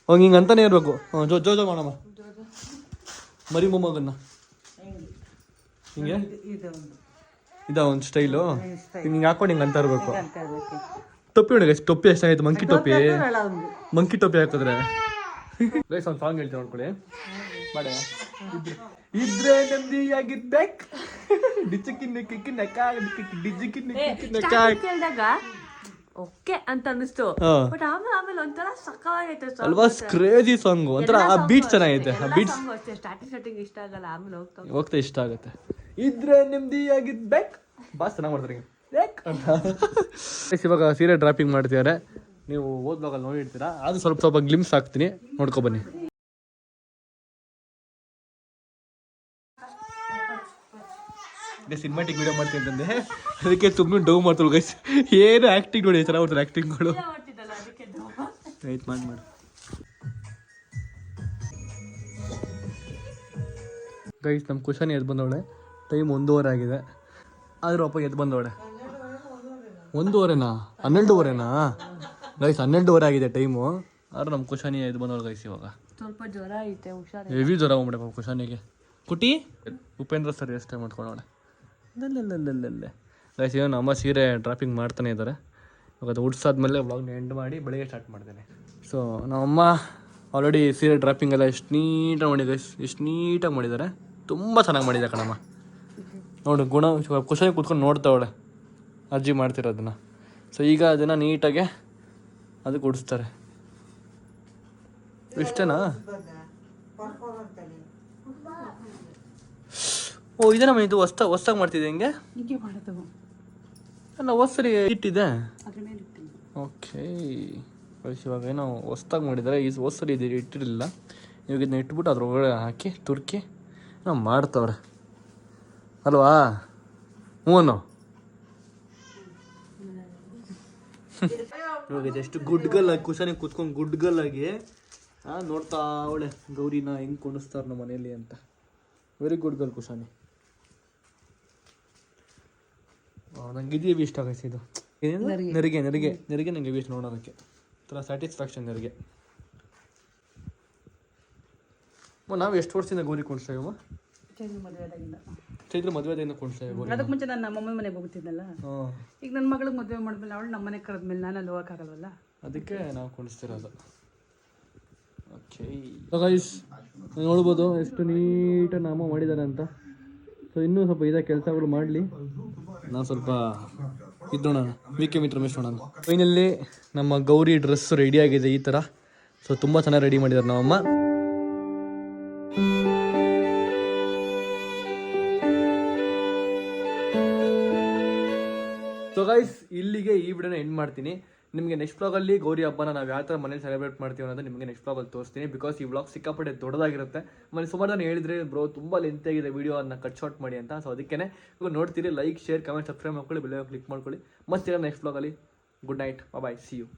ಅವ್ನು ಹಿಂಗೆ ಅಂತಾನೆ ಇರಬೇಕು. ಹಾಂ ಜೋ ಮಾಡಮ್ಮ ಮರಿ ಮೊಮ್ಮಗನ್ನ ಹಿಂಗೆ. ಇದಾ ಒಂದು ಸ್ಟೈಲು. ಹಿಂಗೆ ಹಾಕೊಂಡು ಹಿಂಗೆ ಅಂತ ಇರಬೇಕು. ಟೊಪ್ಪಿ ನೋಡಿ ಗೈಸ್. ಟೊಪ್ಪಿ ಎಷ್ಟಾಗೈತೆ? ಮಂಕಿ ಟೊಪ್ಪಿ ಹಾಕಿದ್ರೆ ಗೈಸ್ ಒಂದು ಸಾಂಗ್ ಹೇಳ್ತೀನಿ ನೋಡ್ಕೊಳ್ಳಿ. ಮಾಡೆ ಇದ್ರೆ ನೆಮ್ಮದಿಯಾಗಿರ್ಬೇಕು. ಕೇಳಿದಾಗ ಓಕೆ ಅಂತ ಅನ್ನಿಸ್ತು. ಬಟ್ ಆಮೇಲೆ ಒಂಥರ ಸಕ್ಕವಾಗೈತೆ ಅಲ್ವಾ? ಕ್ರೇಜಿ ಸಾಂಗ್ ಒಂಥರ. ಆ ಬೀಟ್ ಚೆನ್ನಾಗೈತೆ. ಆ ಬೀಟ್ ಸ್ಟಾರ್ಟಿಂಗ್ ಇಷ್ಟ ಆಗಲ್ಲ, ಆಮೇಲೆ ಹೋಗ್ತಾ ಇಷ್ಟ ಆಗುತ್ತೆ. ಇದ್ರೆ ನೆಮ್ಮದಿಯಾಗಿರ್ಬೇಕು. ಬಾಸ್ ಚೆನ್ನಾಗಿ ಮಾಡ್ತಾರೆ ಇವಾಗ ಸೀರೆ ಡ್ರಾಪಿಂಗ್ ಮಾಡ್ತಿದ್ದಾರೆ. ನೀವು ಓದ್ವಾಗ ನೋಡಿರ್ತೀರಾ. ಅದು ಸ್ವಲ್ಪ ಗ್ಲಿಮ್ಸ್ ಹಾಕ್ತೀನಿ, ನೋಡ್ಕೊ ಬನ್ನಿ. ಸಿನಿಮಾಟಿಕ್ ವಿಡಿಯೋ ಮಾಡ್ತೀನಿ ಅಂತಂದೆ, ಅದಕ್ಕೆ ಸುಮ್ಮನೆ ಡೌ ಮಾಡ್ತಾರೆ ಗೈಸ್. ಏನು ಆ್ಯಕ್ಟಿಂಗ್ ನೋಡಿ ಚೆನ್ನಾಗಿ ಮಾಡ್ತಾರೆ ಆ್ಯಕ್ಟಿಂಗ್ಗಳು. ಆಯ್ತು ಮಾಡಿ ಗೈಸ್. ನಮ್ಮ ಕುಶಾನಿ ಎದ್ದು ಬಂದವಳೆ. ಟೈಮ್ 1:15 ಆಗಿದೆ. ಆದರೂ ಅಪ್ಪ ಎದ್ದು ಬಂದವಳೆ. 1:15ನಾ? 12:15ನಾ ಗೈಸ್? 12:15 ಆಗಿದೆ ಟೈಮು. ಆದ್ರೆ ನಮ್ಮ ಕುಶಾನಿ ಎದ್ದು ಬಂದವಳು ಗೈಸ್. ಇವಾಗ ಸ್ವಲ್ಪ ಜ್ವರ ಐತೆ, ಹುಷಾರು. ಹೆವಿ ಜ್ವರ ಹೋಗ್ಬಿಡೆ ಕುಶಾನಿಗೆ. ಕುಟಿ ಉಪೇಂದ್ರ ಸರ್ ಎಷ್ಟೇ ಮಾಡ್ಕೊಂಡವಳೆ ಗೈಸ್. ಏನು ನಮ್ಮ ಸೀರೆ ಡ್ರಾಪಿಂಗ್ ಮಾಡ್ತಾನೆ ಇದ್ದಾರೆ. ಇವಾಗ ಅದು ಉಡ್ಸಾದ್ಮೇಲೆ ವ್ಲಾಗ್ನ ಎಂಡ್ ಮಾಡಿ ಬೆಳಿಗ್ಗೆ ಸ್ಟಾರ್ಟ್ ಮಾಡ್ತೇನೆ. ಸೊ ನಮ್ಮಮ್ಮ ಆಲ್ರೆಡಿ ಸೀರೆ ಡ್ರಾಪಿಂಗ್ ಎಲ್ಲ ಎಷ್ಟು ನೀಟಾಗಿ ಮಾಡಿದೆ ಗೈಸ್. ಎಷ್ಟು ನೀಟಾಗಿ ಮಾಡಿದ್ದಾರೆ. ತುಂಬ ಚೆನ್ನಾಗಿ ಮಾಡಿದೆ ಕಣಮ್ಮ. ನೋಡು ಗುಣ ಕುಶಾನಿ ಕೂತ್ಕೊಂಡು ನೋಡ್ತಾವಳೆ ಅಜ್ಜಿ ಮಾಡ್ತಿರೋದನ್ನ. ಸೊ ಈಗ ಅದನ್ನು ನೀಟಾಗೆ ಅದಕ್ಕೆ ಉಡಿಸ್ತಾರೆ. ಇಷ್ಟೇನಾ? ಓ ಇದೇನಮ್ಮ ಇದು ಹೊಸ್ದಾಗಿ ಮಾಡ್ತಿದ್ದೆ ಹಿಂಗೆ? ಹೀಗೆ ಮಾಡೋದು ಅಲ್ಲ ಹೊಸರಿ ಇಟ್ಟಿದೆ. ಅದ್ರ ಮೇಲೆ ಇರ್ತೀನಿ. ಓಕೆ ಇವಾಗ ಏನೋ ಹೊಸ್ದಾಗಿ ಮಾಡಿದ್ದಾರೆ. ಈ ಹೊಸರಿ ಇದು ಇಟ್ಟಿರಲಿಲ್ಲ. ಇವಾಗ ಇದನ್ನ ಇಟ್ಬಿಟ್ಟು ಅದ್ರೊಳಗಡೆ ಹಾಕಿ ತುರ್ಕಿ ನಾವು ಮಾಡ್ತವ್ರೆ ಅಲ್ವಾ? ಹ್ಞೂ. ಇವಾಗ ಇದೆಷ್ಟು ಗುಡ್ಗಲ್ಲಾಗಿ ಕುಶಾನಿ ಕೂತ್ಕೊಂಡು ಗುಡ್ಗಲ್ಲಾಗಿ ನೋಡ್ತಾ ಅವಳೆ ಗೌರಿನ ಹೆಂಗೆ ಕುಣಿಸ್ತಾರೆ ನಮ್ಮ ಮನೇಲಿ ಅಂತ. Very good girl ಕುಶಾನಿ. ನಂಗೆ ಇದು ಇಷ್ಟ ಆಗೈತೆ. ಇದು ನೆರಿಗೆ ನಂಗೆ ಇಷ್ಟ ನೋಡೋದಕ್ಕೆ ಒಂಥರ ಸ್ಯಾಟಿಸ್ಫ್ಯಾಕ್ಷನ್ ನೆರಿಗೆ. ನಾವು ಎಷ್ಟು ವರ್ಷದಿಂದ ಗೌರಿ ಕುಣಿಸ್ತಾ ಇವ? ಚೈತ್ರ ಮದುವೆದಿಂದ ಕುಣಿಸ್ತಾ ಇವ. ಅದಕ್ಕೆ ಮುಂಚೆ ನಾನು ನಮ್ಮಮ್ಮನ ಮನೆಗೆ ಹೋಗ್ತಿದ್ದಲ್ಲ. ಈಗ ನನ್ನ ಮಗಳಿಗೆ ಮದುವೆ ಮಾಡಿದ್ಮೇಲೆ ಅವಳು ನಮ್ಮ ಮನೆಗೆ ಕರೆದ್ಮೇಲೆ ನಾನು ಅಲ್ಲಿ ಹೋಗೋಕ್ಕಾಗಲ್ವಲ್ಲ, ಅದಕ್ಕೆ ನಾವು ಕುಣಿಸ್ತಿರೋದು. ಓಕೆ ಗೈಸ್ ನೋಡ್ಬೋದು ಎಷ್ಟು ನೀಟಾಗಿ ನಾಮ ಮಾಡಿದ್ದಾರೆ ಅಂತ. ಸೊ ಇನ್ನೂ ಸ್ವಲ್ಪ ಇದೇ ಕೆಲಸಗಳು ಮಾಡಲಿ. ನಾವು ಸ್ವಲ್ಪ ಇದು ನೋಡೋಣ, ವಿ.ಕೆ. ಮಿತ್ರ ರಮೇಶ್ ನೋಡೋಣ. ಫೈನಲ್ಲಿ ನಮ್ಮ ಗೌರಿ ಡ್ರೆಸ್ ರೆಡಿ ಆಗಿದೆ ಈ ಥರ. ಸೊ ತುಂಬ ಚೆನ್ನಾಗಿ ರೆಡಿ ಮಾಡಿದ್ದಾರೆ ನಮ್ಮಮ್ಮ. ಸೊ ಗೈಸ್ ಇಲ್ಲಿಗೆ ಈ ವಿಡಿಯೋನ ಎಂಡ್ ಮಾಡ್ತೀನಿ. ನಿಮಗೆ ನೆಕ್ಸ್ಟ್ ವ್ಲಾಗಲ್ಲಿ ಗೌರಿ ಹಬ್ಬನ ನಾವು ಯಾವ ಥರ ಮನೇಲಿ ಸೆಲೆಬ್ರೇಟ್ ಮಾಡ್ತೀವಿ ಅನ್ನೋದು ನಿಮಗೆ ನೆಕ್ಸ್ಟ್ ವ್ಲಾಗಲ್ಲಿ ತೋರಿಸ್ತೀನಿ. ಬಿಕಾಸ್ ಈ ವ್ಲಾಗ್ ಸಿಕ್ಕಾಪಟ್ಟೆ ದೊಡ್ಡದಾಗಿರುತ್ತೆ. ಆಮೇಲೆ ಸುಮಾರು ನಾನು ಹೇಳಿದ್ರೆ ಬ್ರೋ ತುಂಬ ಲೆಂತ್ ಆಗಿದೆ ವೀಡಿಯೋ ಅದನ್ನ ಕಟ್ ಶಾರ್ಟ್ ಮಾಡಿ ಅಂತ. ಸೊ ಅದಕ್ಕೆ ಇವಾಗ ನೋಡ್ತೀರಿ. ಲೈಕ್, ಶೇರ್, ಕಮೆಂಟ್, ಸಬ್ಸ್ಕ್ರೈಬ್ ಮಾಡ್ಕೊಳ್ಳಿ, ಬೆಲ್ ಕ್ಲಿಕ್ ಮಾಡ್ಕೊಳ್ಳಿ. ಮತ್ತೆ ನೆಕ್ಸ್ಟ್ ವ್ಲಾಗಲ್ಲಿ. Good night, bye, see you.